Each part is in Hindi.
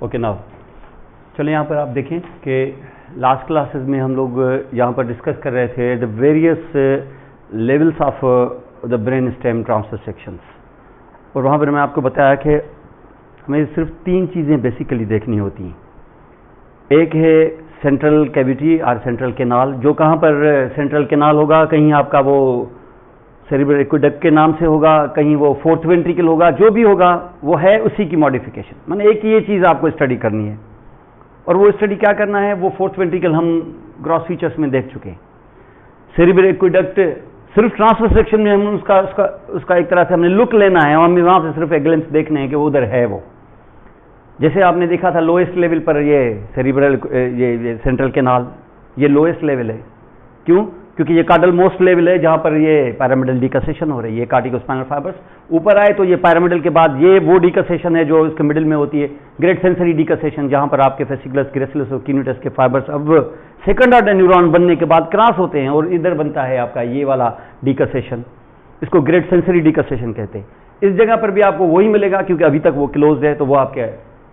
ओके नाउ चलो यहाँ पर आप देखें कि लास्ट क्लासेस में हम लोग यहाँ पर डिस्कस कर रहे थे the various levels of the brain stem transfer sections, और वहाँ पर मैं आपको बताया कि हमें सिर्फ 3 चीज़ें बेसिकली देखनी होती हैं। एक है सेंट्रल कैविटी और सेंट्रल कैनाल, जो कहाँ पर सेंट्रल कैनाल होगा, कहीं आपका वो सेरिब्रल एक्वेडक्ट के नाम से होगा, कहीं वो फोर्थ वेंट्रिकल होगा, जो भी होगा वो है उसी की मॉडिफिकेशन। मैंने एक ये चीज़ आपको स्टडी करनी है, और वो स्टडी क्या करना है, वो फोर्थ वेंट्रिकल हम ग्रॉस फीचर्स में देख चुके हैं। सेरिब्रल एक्वेडक्ट सिर्फ ट्रांसफर सेक्शन में हम उसका एक तरह से हमने लुक लेना है, हमें वहाँ से सिर्फ एक ग्लिम्स देखने हैं कि वो उधर है। वो जैसे आपने देखा था लोएस्ट लेवल पर ये सेरिब्रल ये सेंट्रल कैनाल, ये लोएस्ट लेवल है। क्यों? क्योंकि ये कार्डल मोस्ट लेवल है जहाँ पर ये पैरामिडल डिकसेशन हो रही है, कार्टिकोस्पाइनल फाइबर्स ऊपर आए तो ये पैरामिडल के बाद ये वो डिकसेशन है जो इसके मिडिल में होती है, ग्रेट सेंसरी डिकसेशन, जहाँ पर आपके फेसिकुलस, ग्रेसिलस और कीन्यूटस के फाइबर्स अब सेकंड ऑर्डर न्यूरॉन बनने के बाद क्रॉस होते हैं और इधर बनता है आपका ये वाला डिकसेशन, इसको ग्रेट सेंसरी डिकसेशन कहते हैं। इस जगह पर भी आपको वही मिलेगा क्योंकि अभी तक वो क्लोज्ड है, तो वो आपके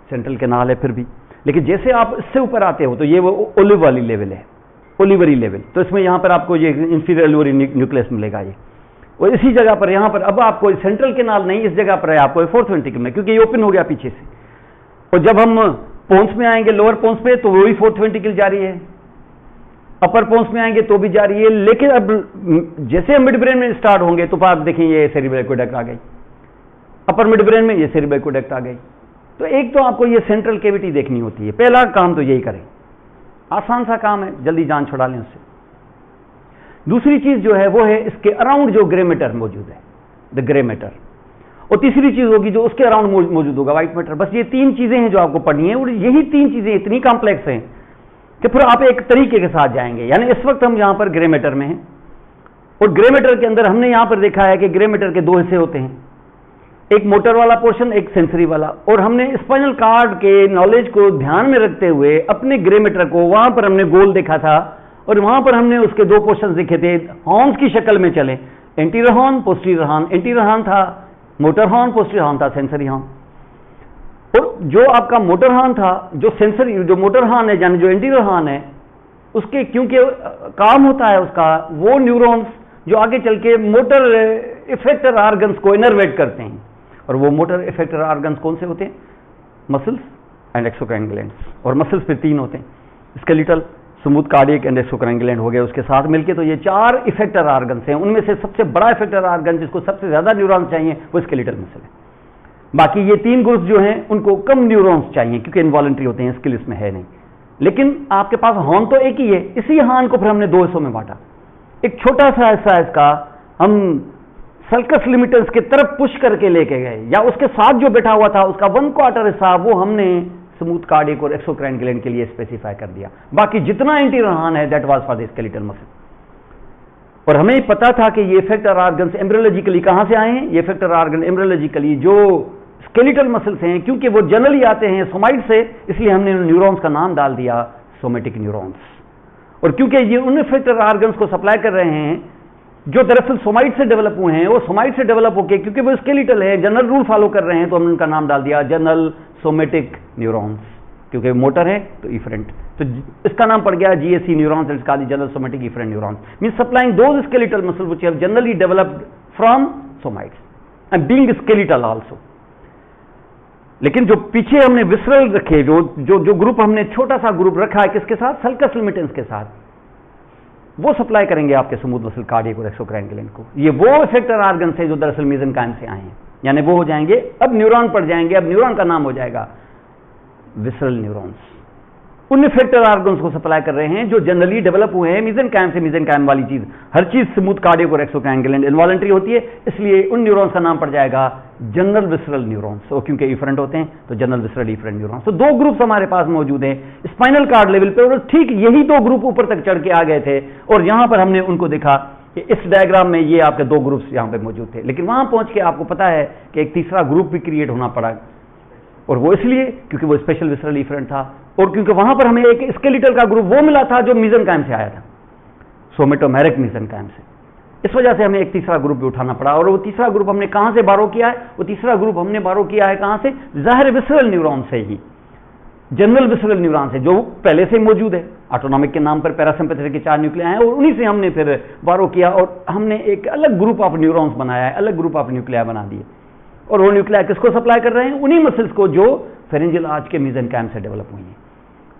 सेंट्रल कैनाल है फिर भी। लेकिन जैसे आप इससे ऊपर आते हो तो ये वो ओलिव वाली लेवल है, ओलिवरी लेवल, तो इसमें यहाँ पर आपको ये इंफीरियर ओलिवरी न्यूक्लियस मिलेगा ये। और इसी जगह पर यहाँ पर अब आपको सेंट्रल कैनाल नहीं, इस जगह पर है आपको फोर्थ वेंट्रिकल में, क्योंकि ये ओपन हो गया पीछे से। और जब हम पोन्स में आएंगे लोअर पोन्स पे तो वही फोर्थ वेंट्रिकल जारी है, अपर पोन्स में आएंगे तो भी जारी है। लेकिन अब जैसे हम मिड ब्रेन में स्टार्ट होंगे तो आप देखें ये सेरिब्रल एक्वेडक्ट आ गई, अपर मिड ब्रेन में ये सेरिब्रल एक्वेडक्ट आ गई। तो एक तो आपको ये सेंट्रल कैविटी देखनी होती है, पहला काम तो यही करें, आसान सा काम है, जल्दी जान छुड़ा लें उससे। दूसरी चीज जो है वो है इसके अराउंड जो ग्रे मैटर मौजूद है, द ग्रे मैटर। और तीसरी चीज होगी जो उसके अराउंड मौजूद होगा, व्हाइट मैटर। बस ये 3 चीजें हैं जो आपको पढ़नी है, और यही 3 चीजें इतनी कॉम्प्लेक्स हैं कि फिर आप एक तरीके के साथ जाएंगे। यानी इस वक्त हम यहां पर ग्रे मैटर में हैं, और ग्रे मैटर के अंदर हमने यहां पर देखा है कि ग्रे मैटर के 2 हिस्से होते हैं, एक मोटर वाला पोर्शन, एक सेंसरी वाला। और हमने स्पाइनल कार्ड के नॉलेज को ध्यान में रखते हुए अपने ग्रे मैटर को वहां पर हमने गोल देखा था, और वहां पर हमने उसके 2 पोर्शन देखे थे, हॉर्न्स की शक्ल में चले, anterior horn, posterior horn. Anterior horn था मोटर हॉर्न, पोस्टीरियर हॉर्न था सेंसरी हॉर्न। और जो आपका मोटर हॉर्न था, जो सेंसरी, जो मोटर हॉर्न है यानी जो एंटीरियर हॉर्न है, उसके क्योंकि काम होता है उसका, वो न्यूरॉन्स जो आगे चल के मोटर इफेक्टर ऑर्गन्स को इनर्वेट करते हैं। और वो मोटर इफेक्टर ऑर्गन्स कौन से होते हैं? Muscles and exocrine glands. और मसल्स पे 3 होते हैं, skeletal, smooth cardiac and exocrine gland हो गए उसके साथ मिलके, तो ये 4 इफेक्टर ऑर्गन्स हैं। उनमें से सबसे बड़ा इफेक्टर ऑर्गन जिसको सबसे ज्यादा न्यूरॉन्स चाहिए वो स्केलेटल मसल है। बाकी ये 3 ग्रुप जो हैं उनको कम न्यूरॉन्स चाहिए क्योंकि इनवॉलंटरी होते हैं, स्किल इसमें है नहीं। लेकिन आपके पास हॉर्न तो एक ही है, इसी हॉर्न को फिर हमने 2 हिस्सों में बांटा। एक छोटा सा हिस्सा इसका हम सल्कस लिमिटस की तरफ पुश करके लेके गए, या उसके साथ जो बैठा हुआ था उसका 1/4 हिस्सा वो हमने स्मूथ कार्डियक और एक्सोक्राइन ग्लैंड के लिए स्पेसिफाई कर दिया। बाकी जितना एंटीरियर हॉर्न है that was for the skeletal muscle. और हमें पता था कि ये इफेक्टर ऑर्गन्स एम्ब्रियोलॉजिकली कहां से आए हैं, ये इफेक्टर ऑर्गन एम्ब्रियोलॉजिकली जो स्केलेटल मसल्स हैं, क्योंकि वो जनरली आते हैं सोमाइट से, इसलिए हमने उन न्यूरॉन्स का नाम डाल दिया सोमेटिक न्यूरॉन्स। और क्योंकि ये उन इफेक्टर ऑर्गन्स को सप्लाई कर रहे हैं जो दरअसल सोमाइट से डेवलप हुए हैं, वो सोमाइट से डेवलप होके क्योंकि वो स्केलेटल है, जनरल रूल फॉलो कर रहे हैं, तो हमने उनका नाम डाल दिया जनरल सोमेटिक न्यूरॉन्स। क्योंकि मोटर है तो इफरेंट, तो इसका नाम पड़ गया GSC neurons, it's called general somatic efferent neurons, means supplying those skeletal muscle which have generally developed from somites and being skeletal also. लेकिन जो पीछे हमने विसरल रखे, जो ग्रुप हमने छोटा सा ग्रुप रखा है किसके साथ, सल्कस लिमिटेंस के साथ, वो सप्लाई करेंगे आपके स्मूथ मसल कार्डियक और एक्सोक्राइन ग्लैंड को। ये वो इफेक्टर ऑर्गन्स हैं जो दरअसल मेसेनकाइम से आए हैं, यानी वो हो जाएंगे, अब न्यूरॉन पड़ जाएंगे, अब न्यूरॉन का नाम हो जाएगा विसरल न्यूरॉन्स। उन इफेक्टर ऑर्गन्स को सप्लाई कर रहे हैं जो जनरली डेवलप हुए हैं मेसेनकाइम से। मेसेनकाइम वाली चीज, हर चीज स्मूथ कार्डियक और एक्सोक्राइन ग्लैंड इनवॉलंटरी होती है, इसलिए उन न्यूरॉन्स का नाम पड़ जाएगा जनरल विसरल न्यूरॉन्स। और क्योंकि इफरेंट होते हैं तो जनरल विसरल इफरेंट न्यूरॉन्स। तो 2 ग्रुप्स हमारे पास मौजूद हैं स्पाइनल कार्ड लेवल पे, और ठीक यही 2 ग्रुप ऊपर तक चढ़ के आ गए थे। और यहां पर हमने उनको देखा कि इस डायग्राम में ये आपके 2 ग्रुप्स यहां पे मौजूद थे, लेकिन वहां पहुंच के आपको पता है कि एक तीसरा ग्रुप भी क्रिएट होना पड़ा, और वो इसलिए क्योंकि वो स्पेशल विसरल इफरेंट था, और क्योंकि वहां पर हमें एक स्केलेटल का ग्रुप वो मिला था जो मेसेनकाइम से आया था, सोमेटोमेरिक मेसेनकाइम से। इस वजह से हमें एक तीसरा ग्रुप भी उठाना पड़ा, और वो तीसरा ग्रुप हमने कहां से बारो किया है? वो तीसरा ग्रुप हमने बारो किया है कहां से? ज़ाहिर विसरल न्यूरॉन से ही, जनरल विसरल न्यूरॉन से, जो पहले से ही मौजूद है। ऑटोनॉमिक के नाम पर पैरासिम्पैथेटिक के 4 न्यूक्लिया हैं, और उन्हीं से हमने फिर बारो किया, और हमने एक अलग ग्रुप ऑफ न्यूरॉन्स बनाया है, अलग ग्रुप ऑफ न्यूक्लिया बना दिए। और वो न्यूक्लिया किसको सप्लाई कर रहे हैं? उन्हीं मसल्स को जो फेरेंजियल आर्च के मेसेनकाइम से डेवलप हुई हैं।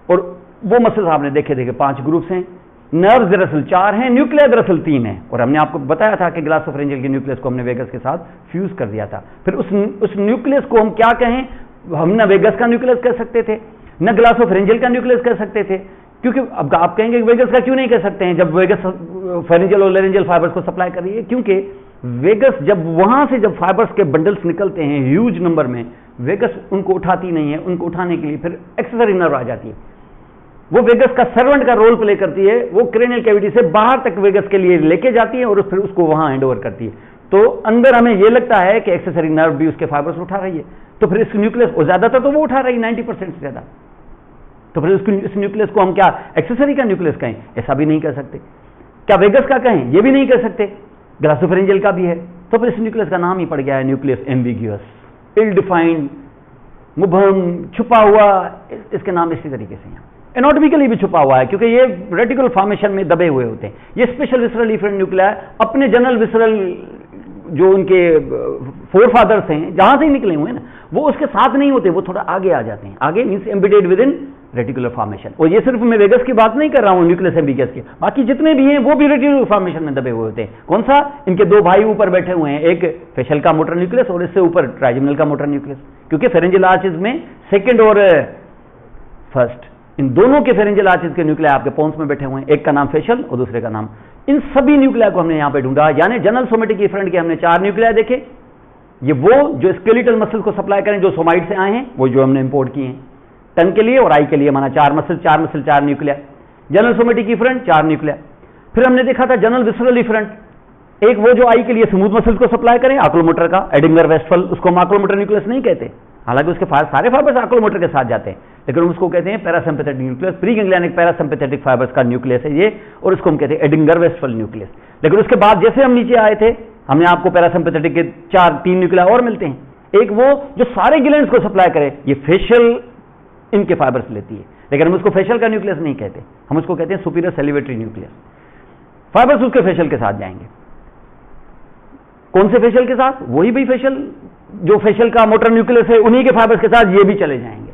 और वो मसल्स आपने देखे 5 ग्रुप्स हैं। नर्व दरअसल 4 हैं, न्यूक्लिया दरअसल 3 है। और हमने आपको बताया था कि ग्लासोफेरेंजियल के न्यूक्लियस को हमने वेगस के साथ फ्यूज कर दिया था। फिर उस न्यूक्लियस को हम क्या कहें? हम न वेगस का न्यूक्लियस कह सकते थे, न ग्लासोफेरेंजियल का न्यूक्लियस कह सकते थे, क्योंकि अब आप कहेंगे वेगस का क्यों नहीं कह सकते हैं जब वेगस फेरेंजियल और लेरेंजियल फाइबर्स को सप्लाई कर रही है? क्योंकि वेगस जब वहां से जब फाइबर्स के बंडल्स निकलते हैं ह्यूज नंबर में, वेगस उनको उठाती नहीं है। उनको उठाने के लिए फिर एक्सेसरी नर्व आ जाती है, वो वेगस का सर्वेंट का रोल प्ले करती है। वो क्रेनियल कैविटी से बाहर तक वेगस के लिए लेके जाती है और फिर उसको वहां हैंड ओवर करती है। तो अंदर हमें यह लगता है कि एक्सेसरी नर्व भी उसके फाइबर्स उठा रही है, तो फिर इस न्यूक्लियस, और ज्यादातर तो वो उठा रही है 90% से ज्यादा। तो फिर इस न्यूक्लियस को हम क्या एक्सेसरी का न्यूक्लियस कहें? ऐसा भी नहीं कह सकते। क्या वेगस का कहें? ये भी नहीं कह सकते। ग्लासोफेरेंजियल का भी है, तो फिर इस न्यूक्लियस का नाम ही पड़ गया है न्यूक्लियस एम्बिग्यूअस, इल डिफाइंड, मुबहम, छुपा हुआ। इसके नाम इसी तरीके से हैं। एनाटॉमिकली भी छुपा हुआ है, क्योंकि ये रेटिकुलर फॉर्मेशन में दबे हुए होते हैं। ये स्पेशल विसरल इफरेंट न्यूक्लिया अपने जनरल विसरल जो उनके फोरफादर्स हैं, जहां से ही निकले हुए हैं ना, वो उसके साथ नहीं होते, वो थोड़ा आगे आ जाते हैं। आगे means embedded with in reticular formation. और ये सिर्फ मैं वेगस की बात नहीं कर रहा हूं, न्यूक्लियस एम्बिगस की, बाकी जितने भी हैं वो भी रेटिकुलर फॉर्मेशन में दबे हुए होते हैं। कौन सा? इनके 2 भाई ऊपर बैठे हुए हैं, एक फेशल का मोटर न्यूक्लियस और इससे ऊपर ट्राइजेमिनल का मोटर न्यूक्लियस, क्योंकि फेरेंजियल आर्चेज में सेकेंड और फर्स्ट, इन दोनों के फेरेंजियल आर्चेज के न्यूक्लिया आपके पोन्स में बैठे हुए हैं। एक का नाम फेशल और दूसरे का नाम। इन सभी न्यूक्लिया को हमने यहां पे ढूंढा, यानी जनरल सोमेटिक इफरेंट के हमने 4 न्यूक्लिया देखे। ये वो जो स्केलेटल मसल को सप्लाई करें, जो सोमाइड से आए हैं, वो जो हमने इंपोर्ट किए हैं टंग के लिए और आई के लिए, माना 4 muscle 4 nuclei. General somatic efferent 4 nuclei. फिर हमने देखा था जनरल विसरल इफरेंट, एक वो जो आई के लिए स्मूथ मसल्स को सप्लाई करें, आक्लोमोटर का, एडिंगर वेस्टफल, उसको हम आक्लोमोटर न्यूक्लियस नहीं कहते, हालांकि उसके सारे फाइबर्स आक्लोमोटर के साथ जाते हैं, लेकिन उसको कहते हैं parasympathetic nucleus, pre ganglionic parasympathetic fibres का न्यूक्लियस है ये, और इसको हम कहते हैं एडिंगर वेस्टफल न्यूक्लियस। लेकिन उसके बाद जैसे हम नीचे आए थे, हमने आपको पैरासिम्पैथेटिक के 3 न्यूक्लिया और मिलते हैं। एक वो जो सारे ग्लैंड्स को सप्लाई करे, ये फेशियल इनके फाइबर्स लेती है, लेकिन हम उसको फेशियल का न्यूक्लियस नहीं कहते, हम उसको कहते हैं सुपीरियर सेलिवेटरी न्यूक्लियस। फाइबर्स उसके फेशियल के साथ जाएंगे। कौन से फेशियल के साथ? वही भी फेशियल जो फेशियल का मोटर न्यूक्लियस है, उन्हीं के फाइबर्स के साथ ये भी चले जाएंगे।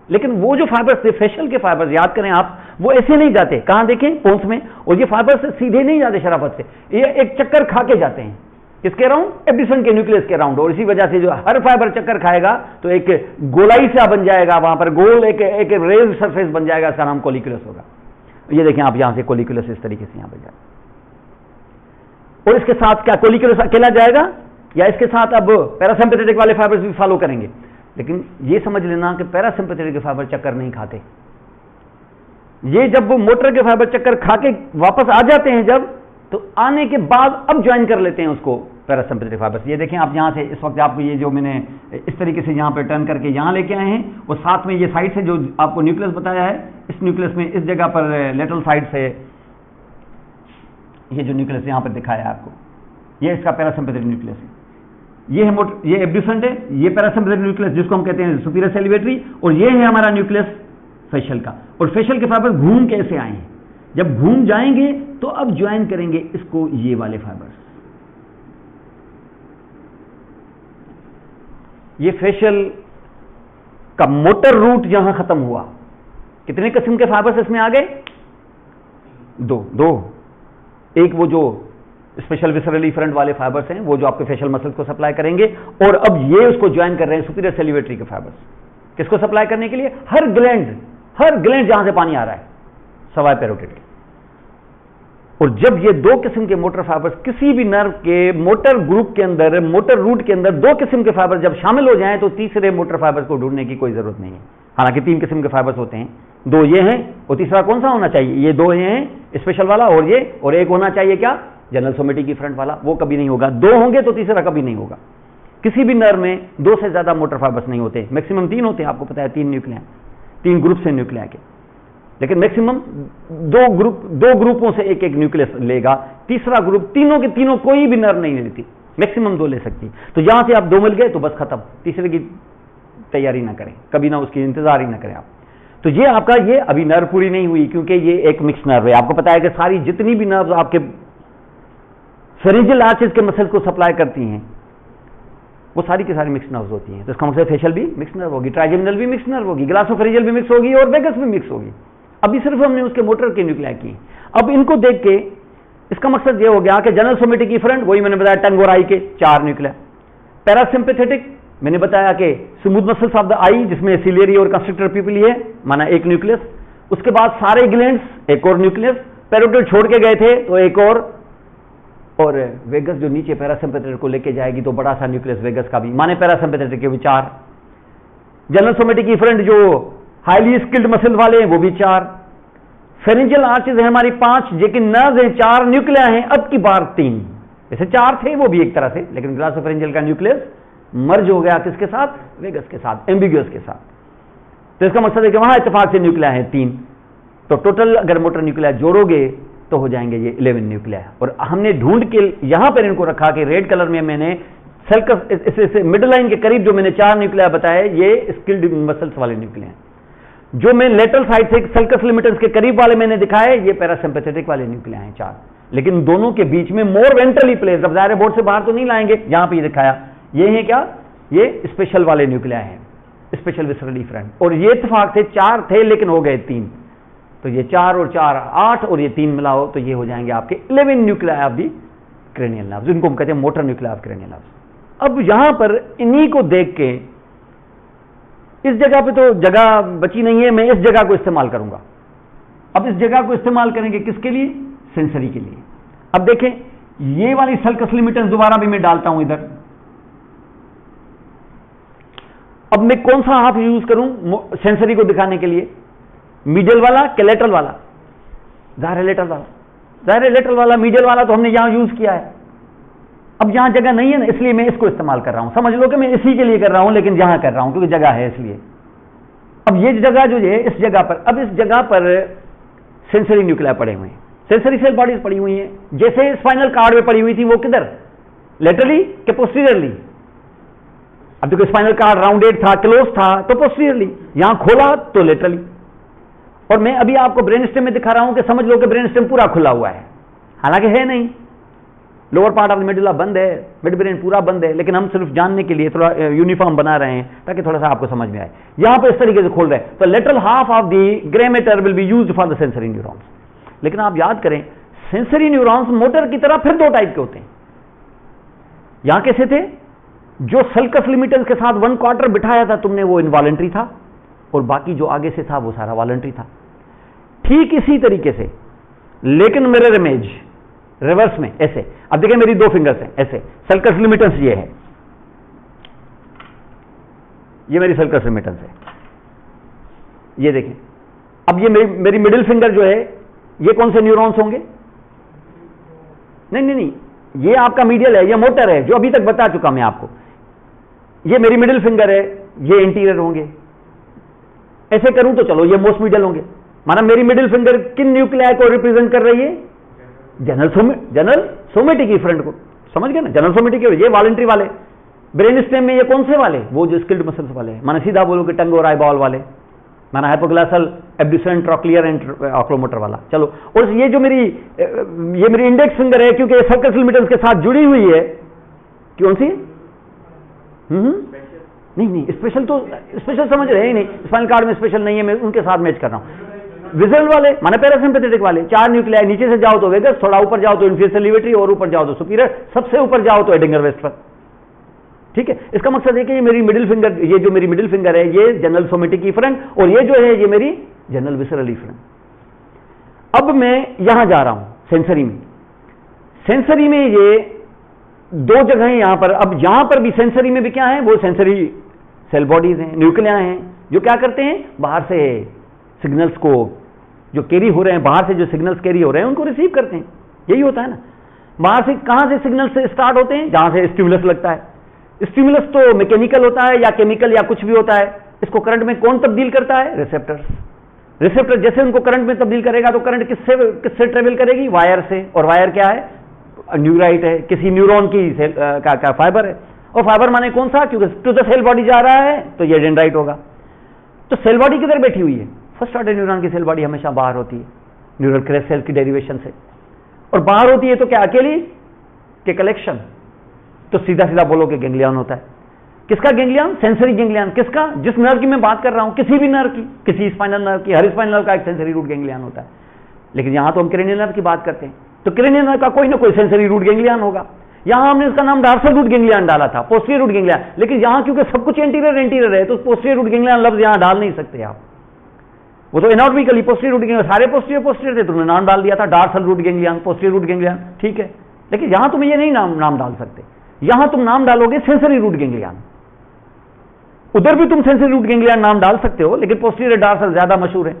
लेकिन वो जो फाइबर्स थे फेशियल के फाइबर्स, याद करें आप, वो ऐसे नहीं जाते। कहां देखें? पोन्स में। और ये फाइबर्स सीधे नहीं जाते शराफत से, ये एक चक्कर खा के जाते हैं। किसके राउंड? एब्डिसन के न्यूक्लियस के राउंड। और इसी वजह से जो हर फाइबर चक्कर खाएगा तो एक गोलाई सा बन जाएगा, वहां पर गोल एक रेज सरफेस बन जाएगा, इसका नाम कोलिकुलस होगा। ये देखें आप, यहां से कोलिकुलस इस तरीके से यहां पर जाएगा। और इसके साथ क्या कोलिकुलस अकेला जाएगा, या इसके साथ अब पैरासिम्पैथेटिक वाले फाइबर्स भी फॉलो करेंगे? लेकिन ये समझ लेना कि पैरासिम्पैथेटिक के फाइबर चक्कर नहीं खाते। ये जब वो मोटर के फाइबर चक्कर खा के वापस आ जाते हैं, जब तो आने के बाद अब ज्वाइन कर लेते हैं उसको पैरासिम्पैथेटिक फाइबर्स। ये देखें आप, यहां से इस वक्त आपको ये जो मैंने इस तरीके से यहां पर टर्न करके यहां लेके आए हैं, और साथ में ये साइड से जो आपको न्यूक्लियस बताया है, इस न्यूक्लियस में इस जगह पर लेटरल साइड से ये जो न्यूक्लियस यहां पर दिखाया है आपको, ये इसका पैरासिम्पैथेटिक न्यूक्लियस है। ये एब्ड्यूसेंट है, ये पैरासिम्पैथेटिक न्यूक्लियस जिसको हम कहते हैं सुपीरियर सेलिवेटरी, और ये है हमारा न्यूक्लियस फेशियल का। और फेशियल के फाइबर घूम कैसे आए हैं? जब घूम जाएंगे तो अब ज्वाइन करेंगे इसको ये वाले फाइबर्स। ये फेशियल का मोटर रूट यहां खत्म हुआ। कितने किस्म के फाइबर्स इसमें आ गए? 2। एक वो जो स्पेशल विसरल इफरेंट वाले फाइबर्स हैं, वो जो आपके फेशियल मसल्स को सप्लाई करेंगे, और अब ये उसको ज्वाइन कर रहे हैं सुपीरियर सेलिवेटरी के फाइबर्स। किसको सप्लाई करने के लिए? हर ग्लैंड जहां से पानी आ रहा है, सवाए पैरोटिड के। और जब ये 2 किस्म के मोटर फाइबर्स किसी भी नर्व के मोटर ग्रुप के अंदर, मोटर रूट के अंदर 2 किस्म के फाइबर्स जब शामिल हो जाएं, तो तीसरे मोटर फाइबर्स को ढूंढने की कोई जरूरत नहीं है। हालांकि 3 किस्म के फाइबर्स होते हैं, 2 ये हैं, और तीसरा कौन सा होना चाहिए? ये 2 हैं स्पेशल वाला, और ये, और एक होना चाहिए क्या? जनरल सोमेटिक इफरेंट वाला। वो कभी नहीं होगा। 2 होंगे तो तीसरा कभी नहीं होगा। किसी भी नर्व में 2 से ज्यादा मोटर फाइबर्स नहीं होते, मैक्सिमम 3 होते हैं। आपको पता है 3 न्यूक्लिया, 3 ग्रुप से न्यूक्लिया के। लेकिन मैक्सिमम दो ग्रुपों से एक एक न्यूक्लियस लेगा। तीसरा ग्रुप तीनों के तीनों कोई भी नर्व नहीं लेती, मैक्सिमम 2 ले सकती। तो यहां से आप 2 मिल गए तो बस खत्म, तीसरे की तैयारी ना करें, कभी ना उसकी इंतजार ही ना करें आप। तो ये आपका ये अभी नर्व पूरी नहीं हुई, क्योंकि ये एक मिक्स नर्व है। आपको पता है कि सारी जितनी भी नर्व आपके फेरेंजियल आर्चेस के मसल को सप्लाई करती हैं वो सारी की सारी मिक्स नर्व्स होती हैं। तो इसका मतलब फेशियल भी मिक्स नर्व होगी, ट्राइजेमिनल भी मिक्स नर्व होगी, ग्लासोफेरेंजियल भी मिक्स होगी और वेगस भी मिक्स होगी। अभी सिर्फ हमने उसके मोटर के न्यूक्लिया की। अब इनको देख के इसका मकसद ये हो गया कि जनरल सोमेटिक इफरेंट, वही मैंने बताया टंग और आई के 4 न्यूक्लिया। पैरासिम्पैथेटिक मैंने बताया कि स्मूथ मसल्स ऑफ द आई जिसमें सिलियरी और कंस्ट्रक्टर पीपली है, माना 1 न्यूक्लियस। उसके बाद सारे ग्लैंड्स 1 और न्यूक्लियस, पैरोटिड छोड़ के गए थे तो 1 और वेगस जो नीचे पैरासिम्पैथेटिक को लेके जाएगी तो बड़ा सा न्यूक्लियस वेगस का भी, माने पैरासिम्पैथेटिक के भी 4। जनरल सोमेटिक इफरेंट जो हाईली स्किल्ड मसल वाले हैं वो भी 4। फेरेंजियल आर्चेज है हमारी 5, लेकिन नर्व्स हैं 4, न्यूक्लिया हैं अब की बार 3। वैसे 4 थे वो भी एक तरह से, लेकिन ग्लासोफेरेंजियल का न्यूक्लियस मर्ज हो गया किसके साथ? वेगस के साथ, एम्बिग्यूअस के साथ। तो इसका मतलब है कि वहां इत्तेफाक से न्यूक्लिया है 3। तो टोटल अगर मोटर न्यूक्लिया जोड़ोगे तो हो जाएंगे ये 11 न्यूक्लिया। और हमने ढूंढ के यहां पर इनको रखा कि रेड कलर में मैंने सल्कस मिडल लाइन के करीब जो मैंने 4 न्यूक्लिया बताए ये स्किल्ड मसल्स वाले न्यूक्लिया हैं। जो मैं लेटरल साइड से सल्कस लिमिटस के करीब वाले मैंने दिखाए ये पैरासिम्पैथेटिक वाले न्यूक्लिया हैं 4। लेकिन दोनों के बीच में मोर वेंट्रली प्लेस, अब ज़ाहिर बोर्ड से बाहर तो नहीं लाएंगे, यहां पर ये दिखाया ये है क्या? ये स्पेशल वाले न्यूक्लिया हैं, स्पेशल विसरल इफरेंट। और ये इत्तेफाक से 4 थे लेकिन हो गए 3। तो ये 4 और 4 8 और ये 3 मिलाओ तो ये हो जाएंगे आपके 11 nuclei of the cranial nerve, जिनको हम कहते हैं motor nuclei of cranial nerve. अब यहां पर इन्हीं को देख के इस जगह पे तो जगह बची नहीं है, मैं इस जगह को इस्तेमाल करूंगा। अब इस जगह को इस्तेमाल करेंगे किसके लिए? सेंसरी के लिए। अब देखें ये वाली सल्कस लिमिटस दोबारा भी मैं डालता हूं इधर। अब मैं कौन सा हाफ यूज करूं सेंसरी को दिखाने के लिए? मीडियल वाला कि लेटरल वाला? जाहिर है लेटरल वाला, जाहिर है लेटरल वाला। मीडियल वाला तो हमने यहां यूज किया है। अब यहां जगह नहीं है ना, इसलिए मैं इसको इस्तेमाल कर रहा हूं। समझ लो कि मैं इसी के लिए कर रहा हूं, लेकिन यहां कर रहा हूं क्योंकि जगह है इसलिए। अब ये जगह जो है इस जगह पर, अब इस जगह पर सेंसरी न्यूक्लिया पड़े हुए हैं, सेंसरी सेल बॉडीज पड़ी हुई हैं। जैसे स्पाइनल कार्ड में पड़ी हुई थी वो किधर? लेटरली कि पोस्टीरियरली? अब देखो स्पाइनल कार्ड राउंडेड था, क्लोज था तो पोस्टीरियरली, यहां खोला तो लेटरली। और मैं अभी आपको ब्रेन स्टेम में दिखा रहा हूं कि समझ लो कि ब्रेन स्टेम पूरा खुला हुआ है, हालांकि है नहीं, lower part of the medulla बंद है, मिड ब्रेन पूरा बंद है, लेकिन हम सिर्फ जानने के लिए थोड़ा यूनिफॉर्म बना रहे हैं ताकि थोड़ा सा आपको समझ में आए। यहां पर इस तरीके से खोल रहे हैं तो lateral half of the grey matter will be used for the sensory neurons. लेकिन आप याद करें सेंसरी न्यूरॉन्स मोटर की तरह फिर 2 टाइप के होते हैं। यहां कैसे थे? जो सल्कस लिमिटस के साथ 1/4 बिठाया था तुमने वो इनवॉलंटरी था, और बाकी जो आगे से था वो सारा वॉलंटरी था। ठीक इसी तरीके से, लेकिन मिरर इमेज रिवर्स में ऐसे। अब देखिए मेरी 2 फिंगर्स हैं ऐसे, सल्कस लिमिटस ये है, ये मेरी सल्कस लिमिटस है, ये देखें। अब ये मेरी मिडिल फिंगर जो है ये कौन से न्यूरॉन्स होंगे? नहीं, ये आपका मीडियल है, ये मोटर है जो अभी तक बता चुका मैं आपको। ये मेरी मिडिल फिंगर है, ये इंटीरियर होंगे। ऐसे करूं तो चलो ये मोस्ट मीडियल होंगे। माना मेरी मिडिल फिंगर किन न्यूक्लिया को रिप्रेजेंट कर रही है? जनरल सोमेटिक इफरेंट को, समझ गए ना? जनरल सोमेटिक, ये वॉलंटरी वाले। ब्रेन स्टेम में ये कौन से वाले? वो जो स्किल्ड मसल्स वाले हैं। माना सीधा बोलो कि टंग और आईबॉल वाले, माना हाइपोग्लासल, एब्ड्यूसेंट, ट्रोक्लियर एंड ऑक्लोमोटर वाला। चलो, और ये जो मेरी इंडेक्स फिंगर है, क्योंकि सर्कस लिमिटस के साथ जुड़ी हुई है, कौन सी? नहीं, स्पेशल तो स्पेशल समझ रहे ही नहीं, स्पाइनल कार्ड में स्पेशल नहीं है, मैं उनके साथ मैच कर रहा हूं। विजुअल वाले माने पैरासिम्पैथेटिक वाले, 4 न्यूक्लिया, नीचे से जाओ तो वेगस, थोड़ा ऊपर जाओ तो इंफीरियर सैलिवेटरी, और ऊपर जाओ तो सुपीरियर, सबसे ऊपर जाओ तो एडिंगर वेस्टर। ठीक है, इसका मकसद है कि ये मेरी मिडिल फिंगर, ये जो मेरी मिडिल फिंगर है ये जनरल सोमेटिक इफरेंट, और ये जो है ये मेरी जनरल विसरल इफरेंट। अब मैं यहां जा रहा हूं सेंसरी में। सेंसरी में ये 2 जगह हैं यहां पर। अब यहां पर भी सेंसरी में भी क्या है? वो सेंसरी सेल बॉडीज हैं, न्यूक्लिया हैं, जो क्या करते हैं? बाहर से सिग्नल्स को जो कैरी हो रहे हैं, बाहर से जो सिग्नल्स कैरी हो रहे हैं उनको रिसीव करते हैं। यही होता है ना। बाहर से कहां से सिग्नल्स से स्टार्ट होते हैं? जहां से स्टिमुलस लगता है। स्टिमुलस तो मैकेनिकल होता है या केमिकल या कुछ भी होता है। इसको करंट में कौन तब्दील करता है? रिसेप्टर्स। रिसेप्टर जैसे उनको करंट में तब्दील करेगा तो करंट किससे ट्रेवल करेगी? वायर से। और वायर क्या है? न्यूराइट है, किसी न्यूरॉन की का फाइबर है। और फाइबर माने कौन सा? क्योंकि टू द सेल बॉडी जा रहा है तो ये डेंड्राइट होगा। तो सेल बॉडी किधर बैठी हुई है? फर्स्ट ऑर्डर न्यूरॉन की सेल बॉडी हमेशा बाहर होती है न्यूरल क्रेस्ट सेल की डेरिवेशन से, और बाहर होती है तो क्या अकेली के कलेक्शन? तो सीधा सीधा बोलो कि गैंग्लियन होता है। किसका गैंग्लियन? Sensory ganglion. किसका? जिस नर्व की मैं बात कर रहा हूं, किसी भी नर्व की, किसी स्पाइनल नर्व की, हर स्पाइनल नर्व का एक सेंसरी रूट गैंग्लियन होता है। लेकिन यहां तो हम क्रेनियल नर्व की बात करते हैं, तो क्रेनियल नर्व का कोई ना कोई सेंसरी रूट गैंग्लियन होगा। यहां हमने इसका नाम डॉर्सल रूट गैंग्लियन डाला था, पोस्टीरियर रूट गैंग्लियन, लेकिन यहां क्योंकि सब कुछ एंटीरियर है तो पोस्टीरियर रूट गैंग्लियन लफ्ज यहां डाल नहीं सकते आप। वो तो एनाटॉमिकली पोस्टीरियर रूट गैंग्लियन, सारे पोस्टीरियर थे, तुमने नाम डाल दिया था dorsal root ganglion, posterior root ganglion, ठीक है। लेकिन यहां तुम ये नहीं नाम डाल सकते, यहां तुम नाम डालोगे सेंसरी रूट गैंग्लियन। उधर भी तुम सेंसरी रूट गैंग्लियन नाम डाल सकते हो, लेकिन पोस्टीरियर डॉर्सल ज्यादा मशहूर है,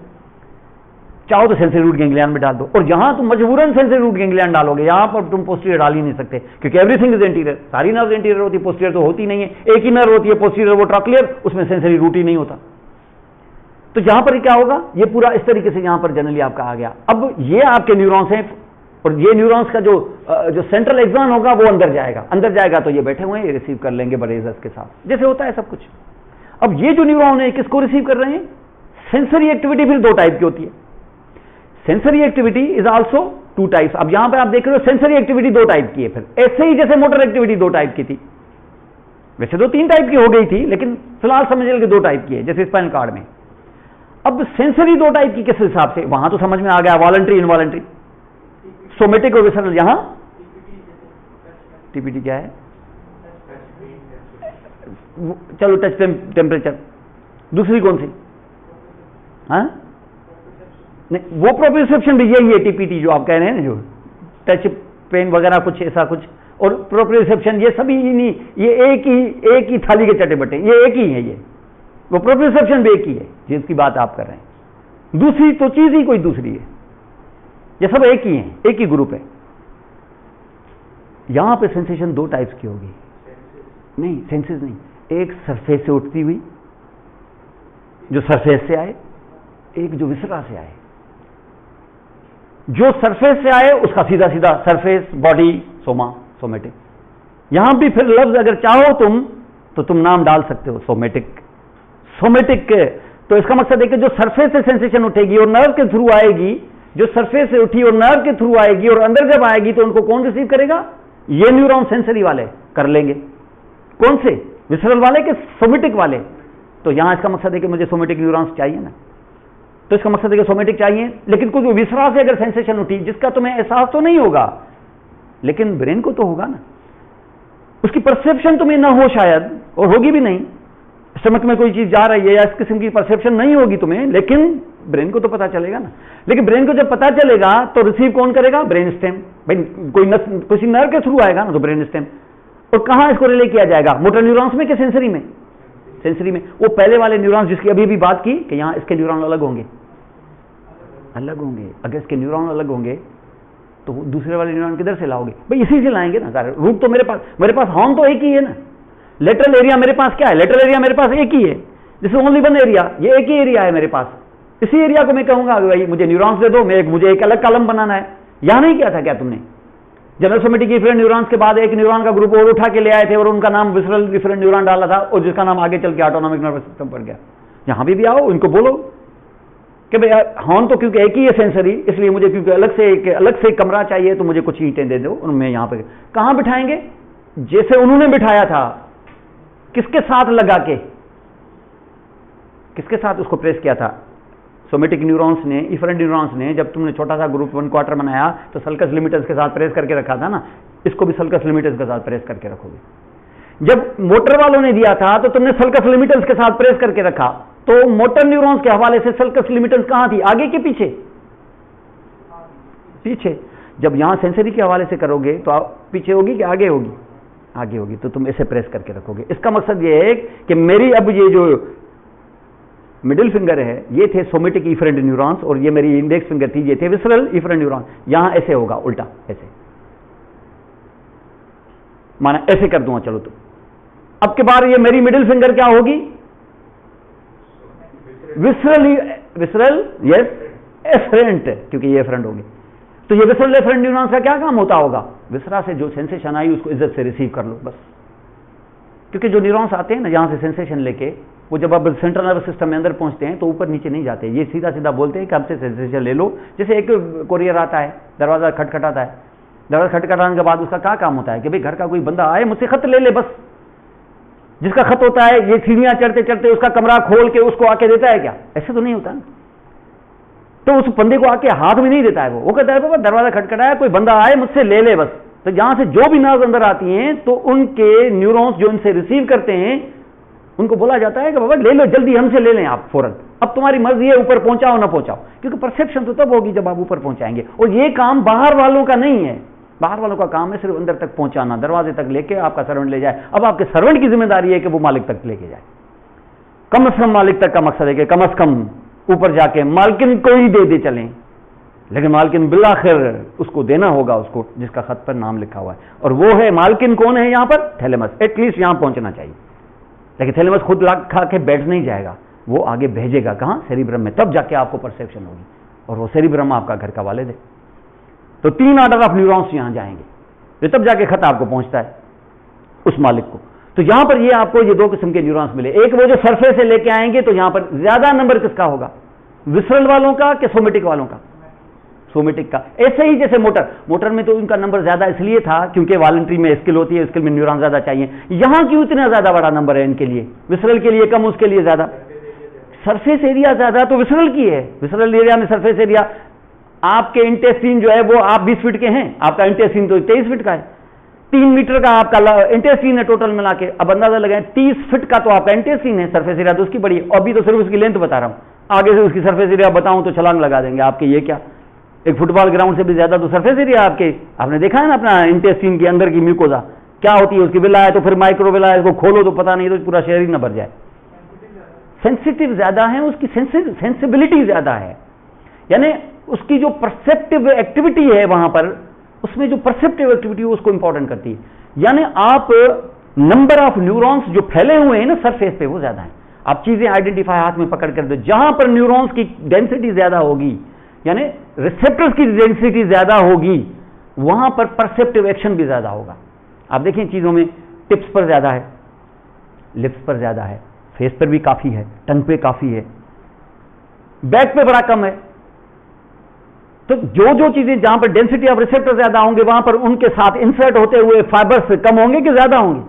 चाहो तो सेंसरी रूट गैंग्लियन में डाल दो। और यहां तुम मजबूरन सेंसरी रूट गैंग्लियन डालोगे, यहां पर तुम पोस्टीरियर डाल ही नहीं सकते, क्योंकि एवरीथिंग इज एंटीरियर। सारी नर्व एंटीरियर होती है, पोस्टीरियर तो होती नहीं है। एक ही नर्व होती है पोस्टीरियर, वो ट्रॉक्लियर, उसमें सेंसरी रूट ही नहीं होता। तो यहां पर क्या होगा? ये पूरा इस तरीके से यहां पर जनरली आपका आ गया। अब ये आपके न्यूरॉन्स हैं, और ये न्यूरॉन्स का जो सेंट्रल एक्सॉन होगा वो अंदर जाएगा तो ये बैठे हुए हैं, ये रिसीव कर लेंगे बरेजर्स के साथ, जैसे होता है सब कुछ। अब ये जो न्यूरॉन है किसको रिसीव कर रहे हैं? सेंसरी एक्टिविटी फिर दो टाइप की होती है। Sensory activity is also two types. अब यहां पे आप देख रहे हो सेंसरी एक्टिविटी दो टाइप की है, फिर ऐसे ही जैसे मोटर एक्टिविटी दो टाइप की थी, वैसे तो तीन टाइप की हो गई थी, लेकिन फिलहाल समझ लीजिए दो टाइप की है, जैसे स्पाइनल कॉर्ड में। अब सेंसरी दो टाइप की किस हिसाब से? वहां तो समझ में आ गया, वॉलंटरी इनवॉलंटरी, सोमेटिक और विसरल। यहां टीपीटी क्या है? चलो टच टेम्परेचर। दूसरी कौन सी? हाँ नहीं, वो प्रोप्रियोसेप्शन भी यही है, टीपीटी जो आप कह रहे हैं ना, जो टच पेन वगैरह कुछ ऐसा कुछ, और प्रोप्रियोसेप्शन, ये सभी नहीं, ये एक ही थाली के चटे बटे, ये एक ही है। ये वो प्रोप्रियोसेप्शन भी एक ही है जिसकी बात आप कर रहे हैं। दूसरी तो चीज ही कोई दूसरी है, ये सब एक ही है, एक ही ग्रुप है। यहां पे सेंसेशन दो टाइप्स की होगी। नहीं, सेंसेस नहीं, एक सरफेस से उठती हुई जो सरफेस से आए, एक जो विसरा से आए। जो सरफेस से आए उसका सीधा सीधा सरफेस, बॉडी, सोमा, सोमेटिक। यहां भी फिर लफ्ज अगर चाहो तुम तो तुम नाम डाल सकते हो, सोमेटिक। तो इसका मकसद है कि जो सरफेस से सेंसेशन उठेगी और नर्व के थ्रू आएगी, जो सरफेस से उठी और नर्व के थ्रू आएगी और अंदर जब आएगी तो उनको कौन रिसीव करेगा? ये न्यूरॉन सेंसरी वाले कर लेंगे। कौन से? विसरल वाले के सोमेटिक वाले? तो यहां इसका मकसद है कि मुझे सोमेटिक न्यूरॉन्स चाहिए ना, तो इसका मकसद है कि सोमेटिक चाहिए, लेकिन कुछ विसरा से अगर सेंसेशन उठी जिसका तुम्हें एहसास तो नहीं होगा, लेकिन ब्रेन को तो होगा ना, उसकी परसेप्शन तुम्हें ना हो शायद, और होगी भी नहीं, स्टमक में कोई चीज जा रही है या इस किस्म की परसेप्शन नहीं होगी तुम्हें, लेकिन ब्रेन को तो पता चलेगा ना। लेकिन ब्रेन को जब पता चलेगा तो रिसीव कौन करेगा? Brain stem. भाई किसी नर्व के थ्रू आएगा ना, तो ब्रेन स्टेम। और कहां इसको रिले किया जाएगा? मोटर न्यूरॉन्स में कि सेंसरी में? सेंसरी में। वो पहले वाले न्यूरॉन्स जिसकी अभी भी बात की कि यहां इसके न्यूरॉन अलग होंगे, अगर इसके न्यूरॉन अलग होंगे तो दूसरे वाले न्यूरॉन किधर से लाओगे? भाई इसी से लाएंगे ना सारे। रूट तो मेरे पास हॉर्न तो एक ही है ना। लेटरल एरिया मेरे पास क्या है? लेटरल एरिया मेरे पास एक ही है, this is only one area, ये एक ही एरिया है मेरे पास। इसी एरिया को मैं कहूंगा भाई मुझे न्यूरॉन्स दे दो, मुझे एक अलग कॉलम बनाना है। यहां नहीं किया था क्या तुमने? जनरल सोमेटिक इफरेंट न्यूरॉन्स के बाद एक न्यूरॉन का ग्रुप और उठा के ले आए थे और उनका नाम विसरल इफरेंट न्यूरॉन डाला था, और जिसका नाम आगे चल के ऑटोनॉमिक नर्वस सिस्टम पड़ गया। यहां भी आओ, उनको बोलो कि भाई हॉर्न तो क्योंकि एक ही है सेंसरी, इसलिए मुझे क्योंकि अलग से कमरा चाहिए, तो मुझे कुछ ईंटें दे दो। और मैं यहां पे कहां बिठाएंगे? जैसे उन्होंने बिठाया था, किसके साथ लगा के, किसके साथ उसको प्रेस किया था? सोमेटिक न्यूरॉन्स ने, इफरेंट न्यूरॉन्स ने, जब तुमने छोटा सा ग्रुप 1 क्वार्टर बनाया तो सल्कस लिमिटर्स के साथ प्रेस करके रखा था ना, इसको भी सल्कस लिमिटर्स के साथ प्रेस करके रखोगे। जब मोटर वालों ने दिया था तो तुमने सल्कस लिमिटर्स के साथ प्रेस करके रखा, तो मोटर न्यूरॉन्स के हवाले से सल्कस लिमिटर्स कहां थी? आगे के पीछे? पीछे। जब यहां सेंसरी के हवाले से करोगे तो आप पीछे होगी कि आगे होगी? आगे होगी। तो तुम ऐसे प्रेस करके रखोगे। इसका मकसद यह है कि मेरी अब ये जो मिडिल फिंगर है, ये थे सोमेटिक इफरेंट न्यूरॉन्स, और ये मेरी इंडेक्स फिंगर थी, ये थे विसरल इफरेंट न्यूरॉन। यहां ऐसे होगा, उल्टा ऐसे, माना ऐसे कर दूंगा। चलो तो अब के बाद ये मेरी मिडिल फिंगर क्या होगी? विसरल यस एफरेंट, क्योंकि ये एफरेंट होगी। तो ये विसरल एफरेंट न्यूरॉन्स का क्या काम होता होगा? विसरा से जो सेंसेशन आई उसको इज्जत से रिसीव कर लो बस। क्योंकि जो न्यूरॉन्स आते हैं ना यहां से सेंसेशन लेके, वो जब अब सेंट्रल नर्वस सिस्टम में अंदर पहुंचते हैं तो ऊपर नीचे नहीं जाते, ये सीधा सीधा बोलते हैं कि हमसे सेंसेशन ले लो। जैसे एक कोरियर आता है, दरवाजा खटखटाता है, दरवाजा खटखटाने के बाद उसका क्या काम होता है कि भाई घर का कोई बंदा आए मुझसे खत ले ले बस। जिसका खत होता है ये सीढ़ियां चढ़ते चढ़ते उसका कमरा खोल के उसको आके देता है क्या? ऐसे तो नहीं होता ना। तो उस बंदे को आके हाथ में नहीं देता है, वो कहता है बाबा दरवाजा खटखटाया, कोई बंदा आए मुझसे ले ले बस। तो यहां से जो भी नर्व अंदर आती हैं तो उनके न्यूरॉन्स जो इनसे रिसीव करते हैं उनको बोला जाता है कि बाबा ले लो जल्दी, हमसे ले लें आप फौरन, अब तुम्हारी मर्जी है ऊपर पहुंचाओ ना पहुंचाओ। क्योंकि परसेप्शन तो तब होगी जब आप ऊपर पहुंचाएंगे, और ये काम बाहर वालों का नहीं है। बाहर वालों का काम है सिर्फ अंदर तक पहुंचाना, दरवाजे तक लेके आपका सर्वेंट ले जाए। अब आपके सर्वेंट की जिम्मेदारी है कि वो मालिक तक लेके जाए। कम से कम मालिक तक का मकसद है कि कम से कम ऊपर जाके मालकिन को ही दे चलें, लेकिन मालकिन बिलाखिर उसको देना होगा, उसको जिसका खत पर नाम लिखा हुआ है। और वो है मालकिन कौन है यहाँ पर? थैलेमस। एटलीस्ट यहां पहुंचना चाहिए, लेकिन थैलेमस खुद लाख खा के बैठ नहीं जाएगा, वो आगे भेजेगा कहां? सेरिब्रम में, तब जाके आपको परसेप्शन होगी, और वो सेरिब्रम आपका घर का वालिद है। तो 3 ऑर्डर ऑफ न्यूरॉन्स यहां जाएंगे, तब जाके खत आपको पहुंचता है उस मालिक को। तो यहां पर ये आपको ये 2 किस्म के न्यूरॉन्स मिले। एक वो जो सरफेस से लेके आएंगे, तो यहां पर ज्यादा नंबर किसका होगा? विसरल वालों का कि सोमेटिक वालों का? सोमेटिक का। ऐसे ही जैसे मोटर में तो इनका नंबर ज्यादा इसलिए था क्योंकि वॉलंटरी में स्किल होती है, स्किल में न्यूरॉन ज्यादा चाहिए। यहां क्यों इतना ज्यादा बड़ा नंबर है इनके लिए? विसरल के लिए कम, उसके लिए ज्यादा। सरफेस एरिया ज्यादा तो विसरल की है। विसरल एरिया में सरफेस एरिया, आपके इंटेस्टीन जो है वो आप 20 फीट के हैं, आपका इंटेस्टीन तो 23 फीट का है। 3 मीटर का आपका इंटेस्टीन है टोटल मिला के। अब अंदाजा लगाएं 30 फीट का तो आपका इंटेस्टीन है, सरफेस एरिया तो उसकी बड़ी है। अभी तो सिर्फ उसकी लेंथ बता रहा हूं, आगे से उसकी सरफेस एरिया बताऊं तो छलांग लगा देंगे आपके। ये क्या, एक फुटबॉल ग्राउंड से भी ज्यादा तो सरफेस एरिया आपके। आपने देखा है ना अपना इंटेस्टीन के अंदर की म्यूकोजा क्या होती है, उसकी विला है तो फिर माइक्रोविला है, इसको खोलो तो पता नहीं तो पूरा शहर ही न भर जाए। सेंसिटिव ज्यादा है, उसकी सेंसिबिलिटी ज्यादा है, यानी उसकी जो परसेप्टिव एक्टिविटी है वहां पर, उसमें जो परसेप्टिव एक्टिविटी है उसको इंपॉर्टेंट करती है। यानी आप नंबर ऑफ न्यूरॉन्स जो फैले हुए हैं ना सरफेस पे वो ज्यादा है। आप चीजें आइडेंटिफाई हाथ में पकड़ कर दो, जहां पर न्यूरॉन्स की डेंसिटी ज्यादा होगी, यानी रिसेप्टर्स की डेंसिटी ज्यादा होगी, वहां पर परसेप्टिव एक्शन भी ज्यादा होगा। आप देखें चीजों में, टिप्स पर ज्यादा है, लिप्स पर ज्यादा है, फेस पर भी काफी है, टंग पे काफी है, बैक पे बड़ा कम है। तो जो जो चीजें जहां पर डेंसिटी ऑफ रिसेप्टर ज्यादा होंगे वहां पर उनके साथ इंसर्ट होते हुए फाइबर्स कम होंगे कि ज्यादा होंगे?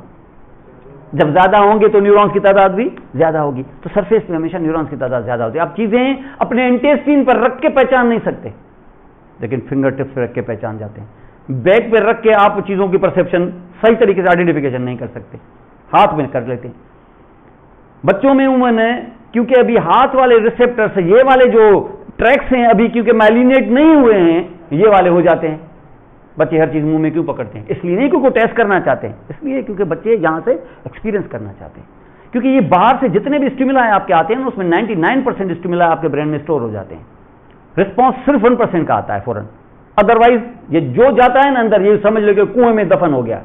जब ज्यादा होंगे तो न्यूरॉन्स की तादाद भी ज्यादा होगी। तो सरफेस पे हमेशा न्यूरॉन्स की तादाद ज्यादा होती है। आप चीजें अपने इंटेस्टीन पर रख के पहचान नहीं सकते, लेकिन फिंगर टिप्स पर रख के पहचान जाते हैं। बैक पे रख के आप चीजों की परसेप्शन सही तरीके से आइडेंटिफिकेशन नहीं कर सकते, हाथ में कर लेते हैं। बच्चों में उम्र है, क्योंकि अभी हाथ वाले रिसेप्टर्स, ये वाले जो ट्रैक्स हैं अभी क्योंकि माइलिनेट नहीं हुए हैं, ये वाले हो जाते हैं। बच्चे हर चीज मुंह में क्यों पकड़ते हैं? इसलिए नहीं क्योंकि टेस्ट करना चाहते हैं, इसलिए क्योंकि बच्चे यहां से एक्सपीरियंस करना चाहते हैं। क्योंकि ये बाहर से जितने भी स्टिमुलाई आपके आते हैं उसमें 99% स्टिमुलाई आपके ब्रेन में स्टोर हो जाते हैं। रिस्पॉन्स सिर्फ 1% का आता है फौरन। अदरवाइज ये जो जाता है ना अंदर, ये समझ लो कि कुएं में दफन हो गया,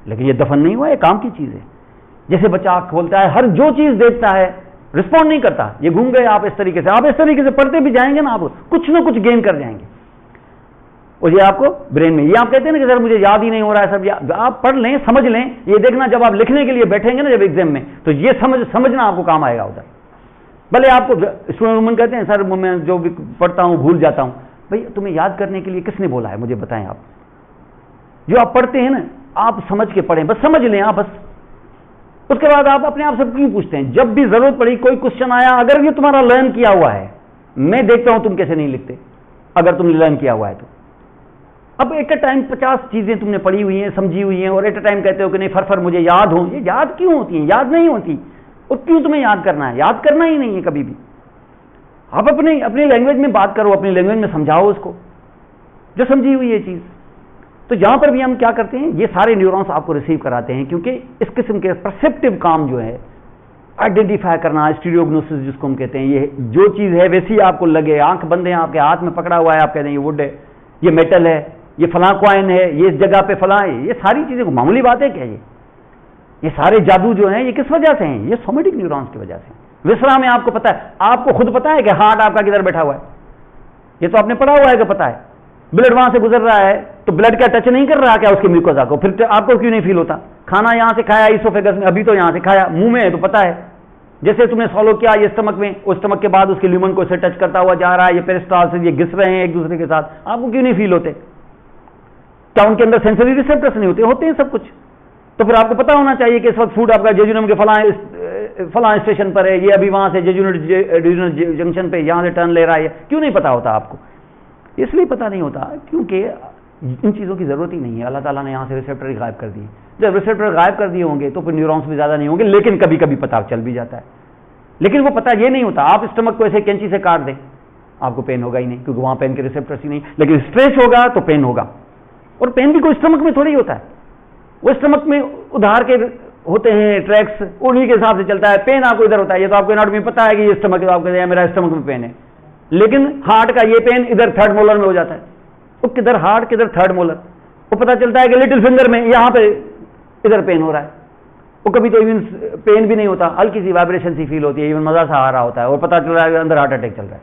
लेकिन ये दफन नहीं हुआ, ये काम की चीज है। जैसे बच्चा आंख खोलता है, हर जो चीज देखता है रिस्पॉन्ड नहीं करता, ये घूम गए आप इस तरीके से। आप इस तरीके से पढ़ते भी जाएंगे ना, आप कुछ ना कुछ गेन कर जाएंगे, और ये आपको ब्रेन में। ये आप कहते हैं ना कि सर मुझे याद ही नहीं हो रहा है, सब आप पढ़ लें, समझ लें। ये देखना जब आप लिखने के लिए बैठेंगे ना जब एग्जाम में, तो ये समझना आपको काम आएगा उधर। भले आपको स्टूडेंट वुमन कहते हैं सर मैं जो भी पढ़ता हूं भूल जाता हूं, भाई तुम्हें याद करने के लिए किसने बोला है? मुझे बताएं आप। जो आप पढ़ते हैं ना आप समझ के पढ़ें, बस समझ लें आप बस। उसके बाद आप अपने आप से क्यों पूछते हैं? जब भी जरूरत पड़ी कोई क्वेश्चन आया, अगर ये तुम्हारा लर्न किया हुआ है, मैं देखता हूं तुम कैसे नहीं लिखते, अगर तुमने लर्न किया हुआ है तो। अब एट अ टाइम 50 चीजें तुमने पढ़ी हुई हैं, समझी हुई हैं, और एट अ टाइम कहते हो कि नहीं फर मुझे याद हो। ये याद क्यों होती है? याद नहीं होती। और क्यों तुम्हें याद करना है? याद करना ही नहीं है कभी भी। आप अपनी लैंग्वेज में बात करो, अपनी लैंग्वेज में समझाओ उसको, जो समझी हुई है चीज। तो यहां पर भी हम क्या करते हैं, ये सारे न्यूरॉन्स आपको रिसीव कराते हैं, क्योंकि इस किस्म के परसेप्टिव काम जो है, आइडेंटिफाई करना, स्टीरियोग्नोसिस जिसको हम कहते हैं, ये जो चीज है वैसी आपको लगे। आंख बंद है, आपके हाथ में पकड़ा हुआ है, आप कहते हैं ये वुड है, ये मेटल है, ये फलां कॉइन है, ये इस जगह पे फलां है। ये सारी चीजें मामूली बात है क्या? ये सारे जादू जो है ये किस वजह से हैं? ये सोमेटिक न्यूरॉन्स की वजह से। विसरा में आपको पता है, आपको खुद पता है कि हार्ट आपका किधर बैठा हुआ है, ये तो आपने पढ़ा हुआ है कि पता है। ब्लड वहां से गुजर रहा है तो ब्लड क्या टच नहीं कर रहा क्या उसके म्यूकोसा को, फिर आपको क्यों नहीं फील होता? खाना यहां से खाया इसोफेगस में, अभी तो यहां से खाया, मुंह में है तो पता है। जैसे तुमने सॉलो किया ये स्टमक में, उस स्टमक के बाद उसके ल्यूमन को इसे टच करता हुआ जा रहा है, ये पेरिस्टाल्सिस, ये घिस रहे हैं एक दूसरे के साथ, आपको क्यों नहीं फील होते? क्या उनके अंदर सेंसरी रिसेप्टर्स नहीं होते? होते हैं सब कुछ। तो फिर आपको पता होना चाहिए कि इस वक्त फूड आपका जेजुनम के फलां स्टेशन पर है, ये अभी वहां से जेजुनल जंक्शन पे यहां से टर्न ले रहा है। क्यों नहीं पता होता आपको? इसलिए पता नहीं होता क्योंकि इन चीज़ों की ज़रूरत ही नहीं है। अल्लाह ताला ने यहाँ से रिसेप्टर ही गायब कर दिए। जब रिसेप्टर गायब कर दिए होंगे तो फिर न्यूरॉन्स भी ज़्यादा नहीं होंगे, लेकिन कभी कभी पता चल भी जाता है। लेकिन वो पता ये नहीं होता। आप स्टमक को ऐसे कैंची से काट दें, आपको पेन होगा ही नहीं, क्योंकि वहाँ पेन के रिसेप्टर्स ही नहीं। लेकिन स्ट्रेस होगा तो पेन होगा, और पेन भी कोई स्टमक में थोड़ी होता है। वो स्टमक में उधार के होते हैं ट्रैक्स, उन्हीं के हिसाब से चलता है। पेन आपको इधर होता है, ये तो आपको एनाटॉमी पता है कि ये स्टमक है, तो आपको मेरा स्टमक में पेन है। लेकिन हार्ट का ये पेन इधर थर्ड मोलर में हो जाता है। वो किधर हार्ट, किधर थर्ड मोलर, वो पता चलता है कि लिटिल फिंगर में यहाँ पे इधर पेन हो रहा है। वो कभी तो इवन पेन भी नहीं होता, हल्की सी वाइब्रेशन सी फील होती है, इवन मजा सा आ रहा होता है, और पता चल रहा है कि अंदर हार्ट अटैक चल रहा है,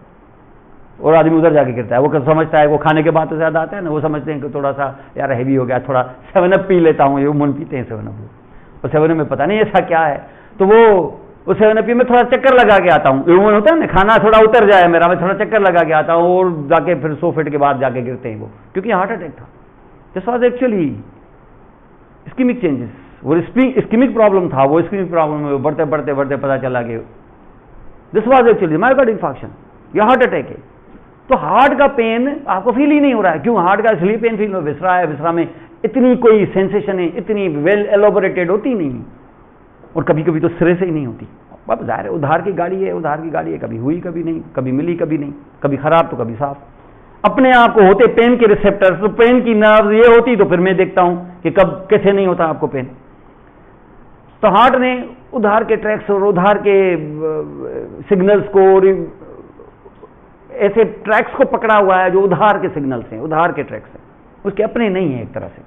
और आदमी उधर जाके गिरता है। वो समझता है, वो खाने के बाद तो ज्यादा आता है ना, वो समझते हैं कि थोड़ा सा यार हैवी हो गया, थोड़ा 7 अप पी लेता हूँ। ये मन पीते हैं 7 अप, और 7 अप में पता नहीं ऐसा क्या है, तो वो 7 अप में थोड़ा चक्कर लगा के आता हूँ। मन होता है ना, खाना थोड़ा उतर जाए मेरा, मैं थोड़ा चक्कर लगा के आता हूँ, और जाके फिर 100 फीट के बाद जाके गिरते हैं वो, क्योंकि हार्ट अटैक था। This was actually ischaemic changes, वो इस्कीमिक प्रॉब्लम था। वो इस्कीमिक प्रॉब्लम में बढ़ते बढ़ते बढ़ते पता चला कि दिस वाज एक्चुअली मायोकार्ड इंफार्क्शन, ये हार्ट अटैक है। तो हार्ट का पेन आपको फील ही नहीं हो रहा है। क्यों? हार्ट का इसलिए पेन फील हो, विसरा है, विसरा में इतनी कोई सेंसेशन है, इतनी वेल एलोबोरेटेड होती नहीं, और कभी कभी तो सिरे से ही नहीं होती। अब जाहिर है उधार की गाड़ी है, उधार की गाड़ी है, कभी हुई कभी नहीं, कभी मिली कभी नहीं, कभी खराब तो कभी साफ। अपने आप को होते पेन के रिसेप्टर्स, तो पेन की नर्व ये होती, तो फिर मैं देखता हूं कि कब कैसे नहीं होता आपको पेन। तो हार्ट ने उधार के ट्रैक्स और उधार के सिग्नल्स को, ऐसे ट्रैक्स को पकड़ा हुआ है जो उधार के सिग्नल्स हैं, उधार के ट्रैक्स हैं, उसके अपने नहीं है एक तरह से।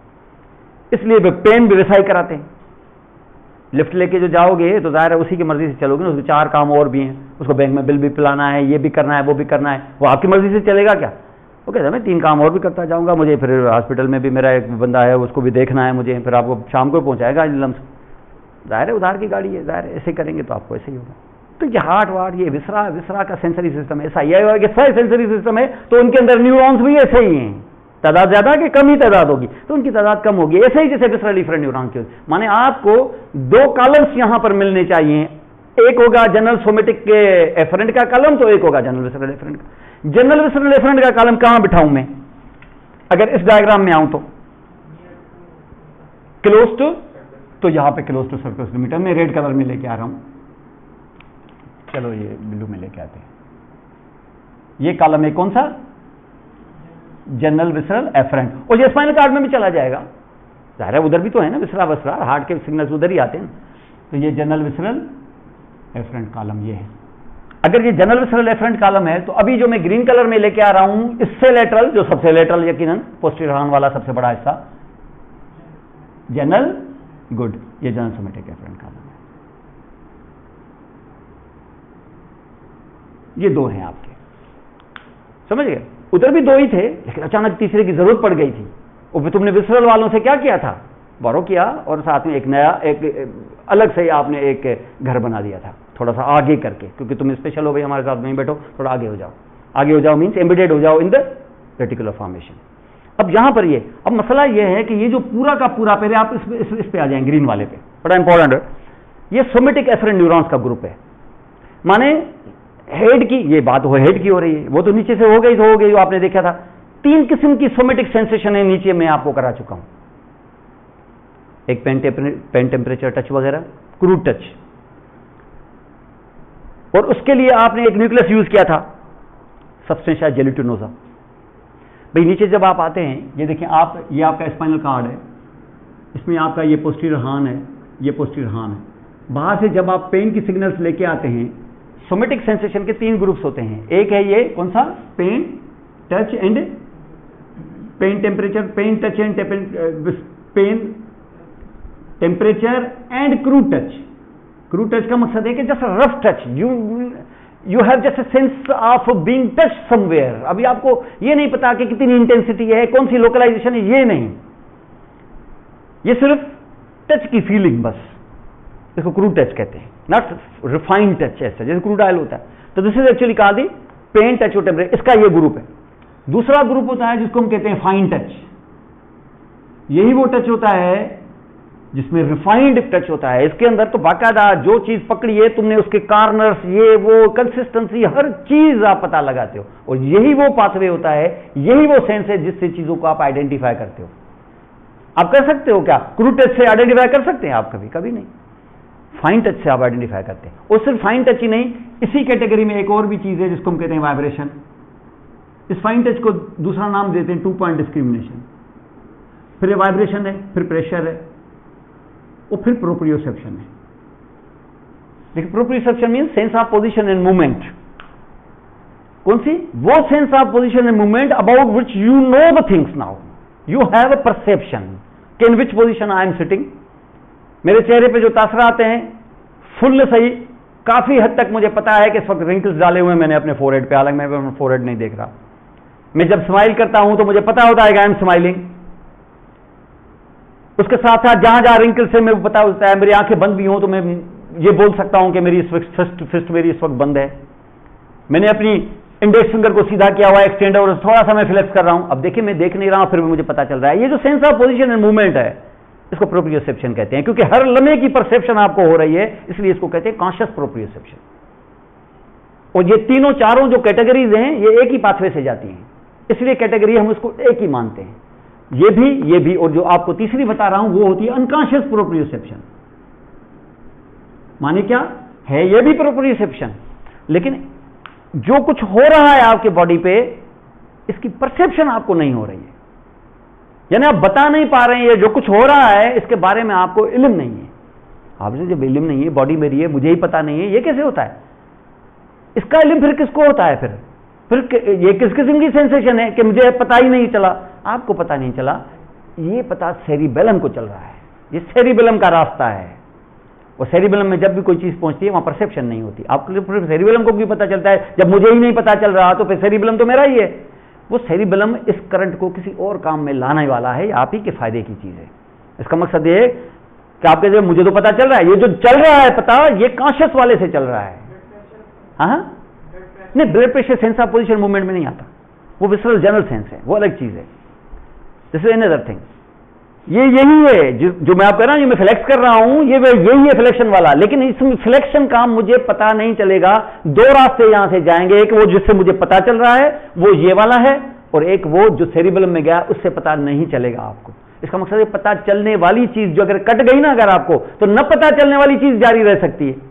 इसलिए वे पेन भी वैसा ही कराते हैं। लिफ्ट लेके जो जाओगे तो जाहिर है उसी की मर्जी से चलोगे ना, उसके 4 काम और भी हैं, उसको बैंक में बिल भी पिलाना है, ये भी करना है, वो भी करना है, वो आपकी मर्जी से चलेगा क्या? वो कहता है मैं 3 काम और भी करता जाऊंगा, मुझे फिर हॉस्पिटल में भी मेरा एक बंदा है उसको भी देखना है मुझे, फिर आपको शाम को पहुंचाएगा लम्स। जाहिर है उधार की गाड़ी है, जाहिर है ऐसे करेंगे तो आपको ऐसे ही होगा। तो ये हार्ट वार्ट, ये विसरा का सेंसरी सिस्टम ऐसा ही है कि सही सेंसरी सिस्टम है, तो उनके अंदर न्यूरॉन्स भी ऐसे ही हैं। तादाद ज्यादा कि कम ही तादाद होगी, तो उनकी तादाद कम होगी, ऐसे ही जैसे विसरल इफरेंट न्यूरॉन की। माने आपको 2 कॉलम्स यहां पर मिलने चाहिए, एक होगा जनरल सोमेटिक के एफरेंट का कॉलम, तो एक होगा जनरल विसरल एफरेंट का। जनरल विसरल एफरेंट का कॉलम कहां बिठाऊं मैं? अगर इस डायग्राम में आऊं तो क्लोज टू, तो यहां पे क्लोज टू सर्कस लिमिटर में रेड कलर में लेके आ रहा हूं। चलो ये ब्लू में लेके आते हैं। ये कॉलम है कौन सा? जनरल विसरल एफरेंट, और ये स्पाइनल कॉर्ड में भी चला जाएगा, जाहिर है उधर भी तो है ना विसरा वसरा, हार्ट के सिग्नल्स उधर ही आते हैं। तो ये जनरल विसरल एफरेंट कॉलम ये है। अगर ये जनरल विसरल एफरेंट कॉलम है, तो अभी जो मैं ग्रीन कलर में लेके आ रहा हूं, इससे लेटरल, जो सबसे लेटरल यकीनन पोस्टीरियर हॉर्न वाला सबसे बड़ा हिस्सा, जनरल गुड, ये जनरल सोमेटिक एफरेंट कॉलम है। ये 2 हैं आपके, समझ गए? उधर भी 2 ही थे, लेकिन अचानक तीसरे की जरूरत पड़ गई थी। और तुमने विसरल वालों से क्या किया था? बोरो किया, और साथ में एक नया, एक अलग से आपने एक घर बना दिया था, थोड़ा सा आगे करके, क्योंकि तुम स्पेशल हो भाई, हमारे साथ नहीं बैठो, थोड़ा आगे हो जाओ। आगे हो जाओ मीन्स एम्बेडेड हो जाओ इन द रेटिकुलर फॉर्मेशन। अब यहां पर ये, अब मसला ये है कि ये जो पूरा का पूरा, पहले आप इस पे आ जाएं, ग्रीन वाले पे, बड़ा इंपॉर्टेंट है। ये सोमेटिक एफरेंट न्यूरॉन्स का ग्रुप है। माने हेड की, ये बात हो हेड की हो रही है, वो तो नीचे से हो गई, जो आपने देखा था। 3 किस्म की सोमेटिक सेंसेशन है नीचे, मैं आपको करा चुका हूं। एक पेन टेम्परेचर टच वगैरह, क्रूड टच, और उसके लिए आपने एक न्यूक्लियस यूज किया था, सब्सटेंशिया जेलिटिनोसा। भाई नीचे जब आप आते हैं, ये देखें आप, ये आपका स्पाइनल कॉर्ड है, इसमें आपका ये पोस्टीरियर हॉर्न है, ये पोस्टीरियर हॉर्न है। बाहर से जब आप पेन की सिग्नल्स लेके आते हैं, सोमेटिक सेंसेशन के 3 ग्रुप्स होते हैं। एक है ये कौन सा? Pain touch and pain temperature, pain touch and pain temperature and crude touch. Crude touch का मकसद है कि just rough touch, you have just a sense of being touch somewhere. अभी आपको ये नहीं पता कि कितनी इंटेंसिटी है, कौन सी लोकलाइजेशन है, ये नहीं, ये सिर्फ टच की फीलिंग बस, इसको क्रूड टच कहते हैं, नॉट रिफाइंड टच ऐसा जैसे क्रूड ऑयल होता है। तो दिस इज एक्चुअली कहा दी पेन टच और टेम्परेचर, इसका ये ग्रुप है। दूसरा ग्रुप होता है जिसको हम कहते हैं फाइन टच। यही वो टच होता है जिसमें रिफाइंड टच होता है। इसके अंदर तो बाकायदा जो चीज पकड़ी है तुमने, उसके कार्नर्स, ये वो कंसिस्टेंसी, हर चीज आप पता लगाते हो, और यही वो पाथवे होता है, यही वो सेंस है जिससे चीजों को आप आइडेंटिफाई करते हो। आप कर सकते हो क्या क्रूड टच से आइडेंटिफाई कर सकते हैं? आप कभी कभी नहीं, फाइन टच से आप आइडेंटिफाई करते हैं। और सिर्फ फाइन टच ही नहीं, इसी कैटेगरी में एक और भी चीज है जिसको हम कहते हैं वाइब्रेशन। इस फाइन टच को दूसरा नाम देते हैं 2 पॉइंट डिस्क्रिमिनेशन। फिर वाइब्रेशन है, फिर प्रेशर है, और फिर प्रोप्रियोसेप्शन है। देखिए proprioception mean sense of position and movement. कौन सी? वो sense of position and movement about which you know the things now, you have a perception कि in which position I am sitting. मेरे चेहरे पे जो तासरा आते हैं फुल सही, काफी हद तक मुझे पता है कि इस वक्त रिंकल्स डाले हुए मैंने अपने फोरहेड पे, हालांकि मैं अपना फोरहेड नहीं देख रहा। मैं जब स्माइल करता हूं तो मुझे पता होता है कि आई एम स्माइलिंग। उसके साथ साथ जहां जहां रिंकल्स है मैं पता होता है, मेरी आंखें बंद भी हों तो मैं ये बोल सकता हूं कि मेरी इस वक्त फिस्ट मेरी इस वक्त बंद है। मैंने अपनी इंडेक्स फिंगर को सीधा किया हुआ है, एक्सटेंड, और थोड़ा सा मैं फ्लेक्स कर रहा हूं। अब देखिए मैं देख नहीं रहा हूं, फिर भी मुझे पता चल रहा है। ये जो sense of position and movement है, इसको प्रोप्रियोसेप्शन कहते हैं, क्योंकि हर लम्हे की परसेप्शन आपको हो रही है, इसलिए इसको कहते हैं कॉन्शियस प्रोप्रियोसेप्शन। और ये तीनों चारों जो कैटेगरीज हैं ये एक ही पाथवे से जाती हैं, इसलिए कैटेगरी हम इसको एक ही मानते हैं। ये भी, और जो आपको तीसरी बता रहा हूं वो होती है अनकॉन्शियस प्रोप्रियोसेप्शन। माने क्या है? ये भी प्रोप्रियोसेप्शन, लेकिन जो कुछ हो रहा है आपके बॉडी पे, इसकी परसेप्शन आपको नहीं हो रही है, यानी आप बता नहीं पा रहे हैं ये जो कुछ हो रहा है, इसके बारे में आपको इल्म नहीं है। आपसे जब इल्म नहीं है, बॉडी मेरी है, मुझे ही पता नहीं है, ये कैसे होता है? इसका इल्म फिर किसको होता है? फिर ये किस किस्म की सेंसेशन है कि मुझे पता ही नहीं चला? आपको पता नहीं चला, ये पता सेरिबेलम को चल रहा है। ये सेरिबेलम का रास्ता है, और सेरिबेलम में जब भी कोई चीज पहुंचती है वहां परसेप्शन नहीं होती। आपको फिर सेरिबेलम को भी पता चलता है, जब मुझे ही नहीं पता चल रहा तो फिर सेरिबेलम तो मेरा ही है। वो सेरिबेलम इस करंट को किसी और काम में लाने वाला है, आप ही के फायदे की चीज है। इसका मकसद ये कि आपके जब मुझे तो पता चल रहा है, ये जो चल रहा है पता, ये कॉन्शियस वाले से चल रहा है। हाँ नहीं, blood pressure sense of position movement में नहीं आता, वो विसरल जनरल सेंस है, वो अलग चीज है। This is another thing. ये यही है जो मैं आप कह रहा हूं, ये मैं फ्लेक्स कर रहा हूं, ये यही है फ्लेक्शन वाला। लेकिन इसमें फ्लेक्शन का मुझे पता नहीं चलेगा। दो रास्ते यहां से जाएंगे, एक वो जिससे मुझे पता चल रहा है, वो ये वाला है, और एक वो जो सेरिबेलम में गया, उससे पता नहीं चलेगा आपको। इसका मकसद है पता चलने वाली चीज जो अगर कट गई ना अगर आपको, तो न पता चलने वाली चीज जारी रह सकती है।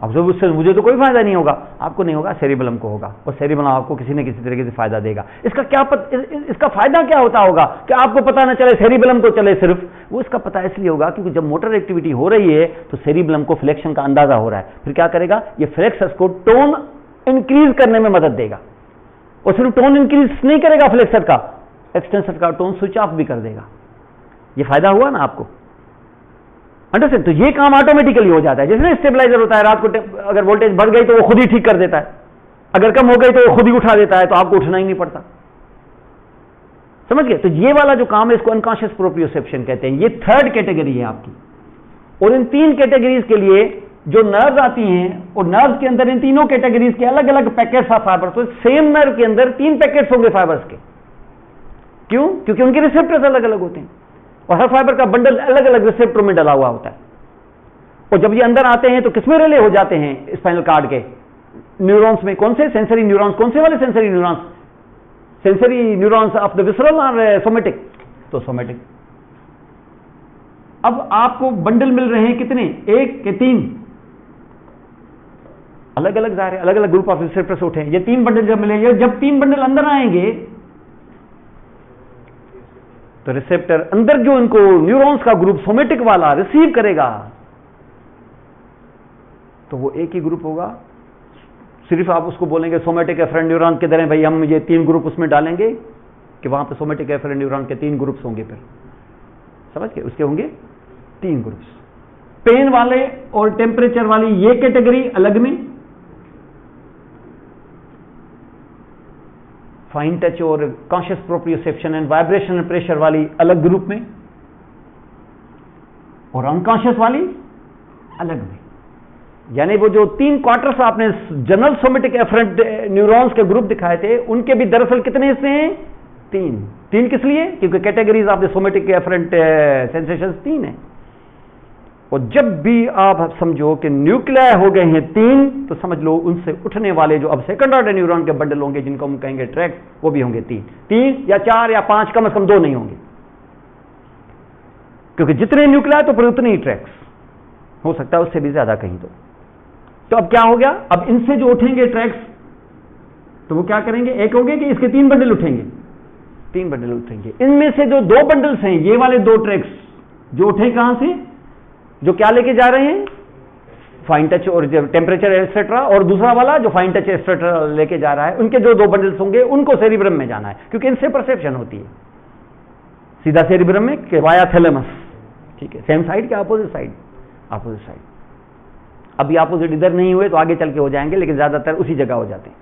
अब जब उससे मुझे तो कोई फायदा नहीं होगा, आपको नहीं होगा, सेरिबेलम को होगा, और सेरिबेलम आपको किसी न किसी तरीके से फायदा देगा। इसका फायदा क्या होता होगा कि आपको पता ना चले, सेरिबेलम को चले सिर्फ, वो इसका पता इसलिए होगा क्योंकि जब मोटर एक्टिविटी हो रही है तो सेरिबेलम को फ्लेक्शन का अंदाजा हो रहा है। फिर क्या करेगा? ये फ्लेक्सस को टोन इंक्रीज करने में मदद देगा, और सिर्फ टोन इंक्रीज नहीं करेगा फ्लेक्सर का, एक्सटेंसर का टोन स्विच ऑफ भी कर देगा। ये फायदा हुआ ना आपको, अंडरस्टैंड? तो ये काम ऑटोमेटिकली हो जाता है। जैसे स्टेबलाइजर होता है, रात को अगर वोल्टेज बढ़ गई तो वो खुद ही ठीक कर देता है, अगर कम हो गई तो वो खुद ही उठा देता है, तो आपको उठना ही नहीं पड़ता। समझ गए? तो ये वाला जो काम है इसको अनकॉन्शियस प्रोप्रियोसेप्शन कहते हैं। ये थर्ड कैटेगरी है आपकी। और इन तीन कैटेगरीज के लिए जो नर्व आती हैं, और नर्व के अंदर इन तीनों कैटेगरीज के अलग अलग पैकेट्स ऑफ फाइबर्स, तो सेम नर्व के अंदर 3 पैकेट्स होंगे फाइबर्स के। क्यों? क्योंकि उनके रिसेप्टर्स अलग अलग होते हैं, और हर फाइबर का बंडल अलग अलग रिसेप्टर में डला हुआ होता है। और जब ये अंदर आते हैं तो किसमें रिले हो जाते हैं? स्पाइनल कार्ड के न्यूरॉन्स में। कौन से? Sensory neurons. कौन से वाले sensory neurons? Sensory neurons of the visceral और सोमेटिक? तो सोमेटिक। अब आपको बंडल मिल रहे हैं कितने? 1 के 3 अलग अलग जा रहे हैं, अलग अलग ग्रुप ऑफ रिसेप्टर्स उठे। ये 3 बंडल जब मिलेंगे, जब 3 बंडल अंदर आएंगे तो रिसेप्टर अंदर जो इनको न्यूरॉन्स का ग्रुप सोमेटिक वाला रिसीव करेगा, तो वो एक ही ग्रुप होगा। सिर्फ आप उसको बोलेंगे सोमेटिक एफरेंट न्यूरॉन के तरह, भाई हम ये 3 ग्रुप उसमें डालेंगे, कि वहां पे सोमेटिक एफरेंट न्यूरॉन के 3 ग्रुप्स होंगे। फिर समझ के उसके होंगे 3 ग्रुप्स। पेन वाले और टेम्परेचर वाली ये कैटेगरी अलग में, फाइन टच और conscious proprioception and vibration and pressure वाली अलग ग्रुप में, और अनकॉन्शियस वाली अलग में। यानी वो जो 3 क्वार्टर्स आपने जनरल सोमेटिक एफरेंट न्यूरॉन्स के ग्रुप दिखाए थे, उनके भी दरअसल कितने हिस्से हैं? 3 किस लिए? क्योंकि categories of the somatic afferent sensations 3 है। और जब भी आप समझो कि न्यूक्लियाई हो गए हैं 3, तो समझ लो उनसे उठने वाले जो अब सेकंड ऑर्डर न्यूरॉन के बंडल होंगे, जिनको हम कहेंगे ट्रैक्ट, वो भी होंगे 3 या 4 या 5, कम से कम 2 नहीं होंगे, क्योंकि जितने न्यूक्लियाई तो फिर उतने ही ट्रैक्स, हो सकता है उससे भी ज्यादा कहीं। तो अब क्या हो गया? अब इनसे जो उठेंगे ट्रैक्स, तो वो क्या करेंगे? एक होंगे कि इसके 3 बंडल उठेंगे, 3 बंडल उठेंगे। इनमें से जो 2 बंडल्स हैं, ये वाले 2 ट्रैक्स जो उठे कहां से? जो क्या लेके जा रहे हैं? फाइन टच और टेम्परेचर एक्सेट्रा, और दूसरा वाला जो फाइन टच एक्सेट्रा लेके जा रहा है, उनके जो 2 बंडल्स होंगे उनको सेरिब्रम में जाना है, क्योंकि इनसे परसेप्शन होती है सीधा सेरिब्रम में के वाया थैलेमस। ठीक है, सेम साइड के अपोजिट साइड, अपोजिट साइड। अभी अपोजिट इधर नहीं हुए तो आगे चल के हो जाएंगे, लेकिन ज्यादातर उसी जगह हो जाते हैं।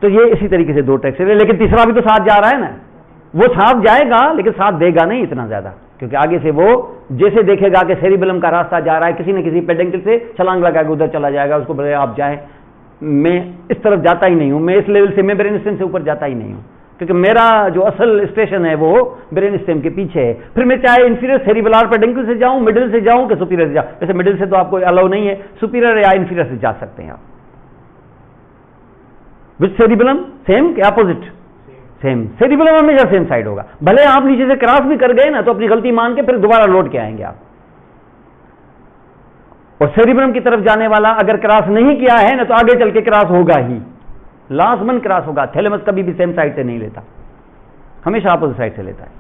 तो ये इसी तरीके से 2 ट्रैक्स है, लेकिन तीसरा भी तो साथ जा रहा है ना। वो साथ जाएगा लेकिन साथ देगा नहीं इतना ज्यादा, क्योंकि आगे से वो जैसे देखेगा कि सेरिबेलम का रास्ता जा रहा है, किसी न किसी पेडेंकल से छलांग लगा के उधर चला जाएगा, उसको बोले आप जाए, मैं इस तरफ जाता ही नहीं हूं, मैं इस लेवल से, मैं ब्रेन स्टेम से ऊपर जाता ही नहीं हूं, क्योंकि मेरा जो असल स्टेशन है वो ब्रेन स्टेम के पीछे है। फिर मैं चाहे इंफीरियर सेरिबेलर पेडेंकल से जाऊं, मिडिल से जाऊं कि सुपीरियर से जाऊं। वैसे मिडिल से तो आपको अलाउ नहीं है, सुपीरियर या इंफीरियर से जा सकते हैं आप। विच सेरिबेलम? सेम के अपोजिट? सेम। सेरिबेलम हमेशा सेम साइड होगा, भले आप नीचे से क्रॉस भी कर गए ना तो अपनी गलती मान के फिर दोबारा लौट के आएंगे आप। और सेरिबेलम की तरफ जाने वाला अगर क्रॉस नहीं किया है ना तो आगे चल के क्रॉस होगा ही, लाजमन क्रॉस होगा। थैलेमस कभी भी सेम साइड से नहीं लेता, हमेशा अपोजिट साइड से लेता है,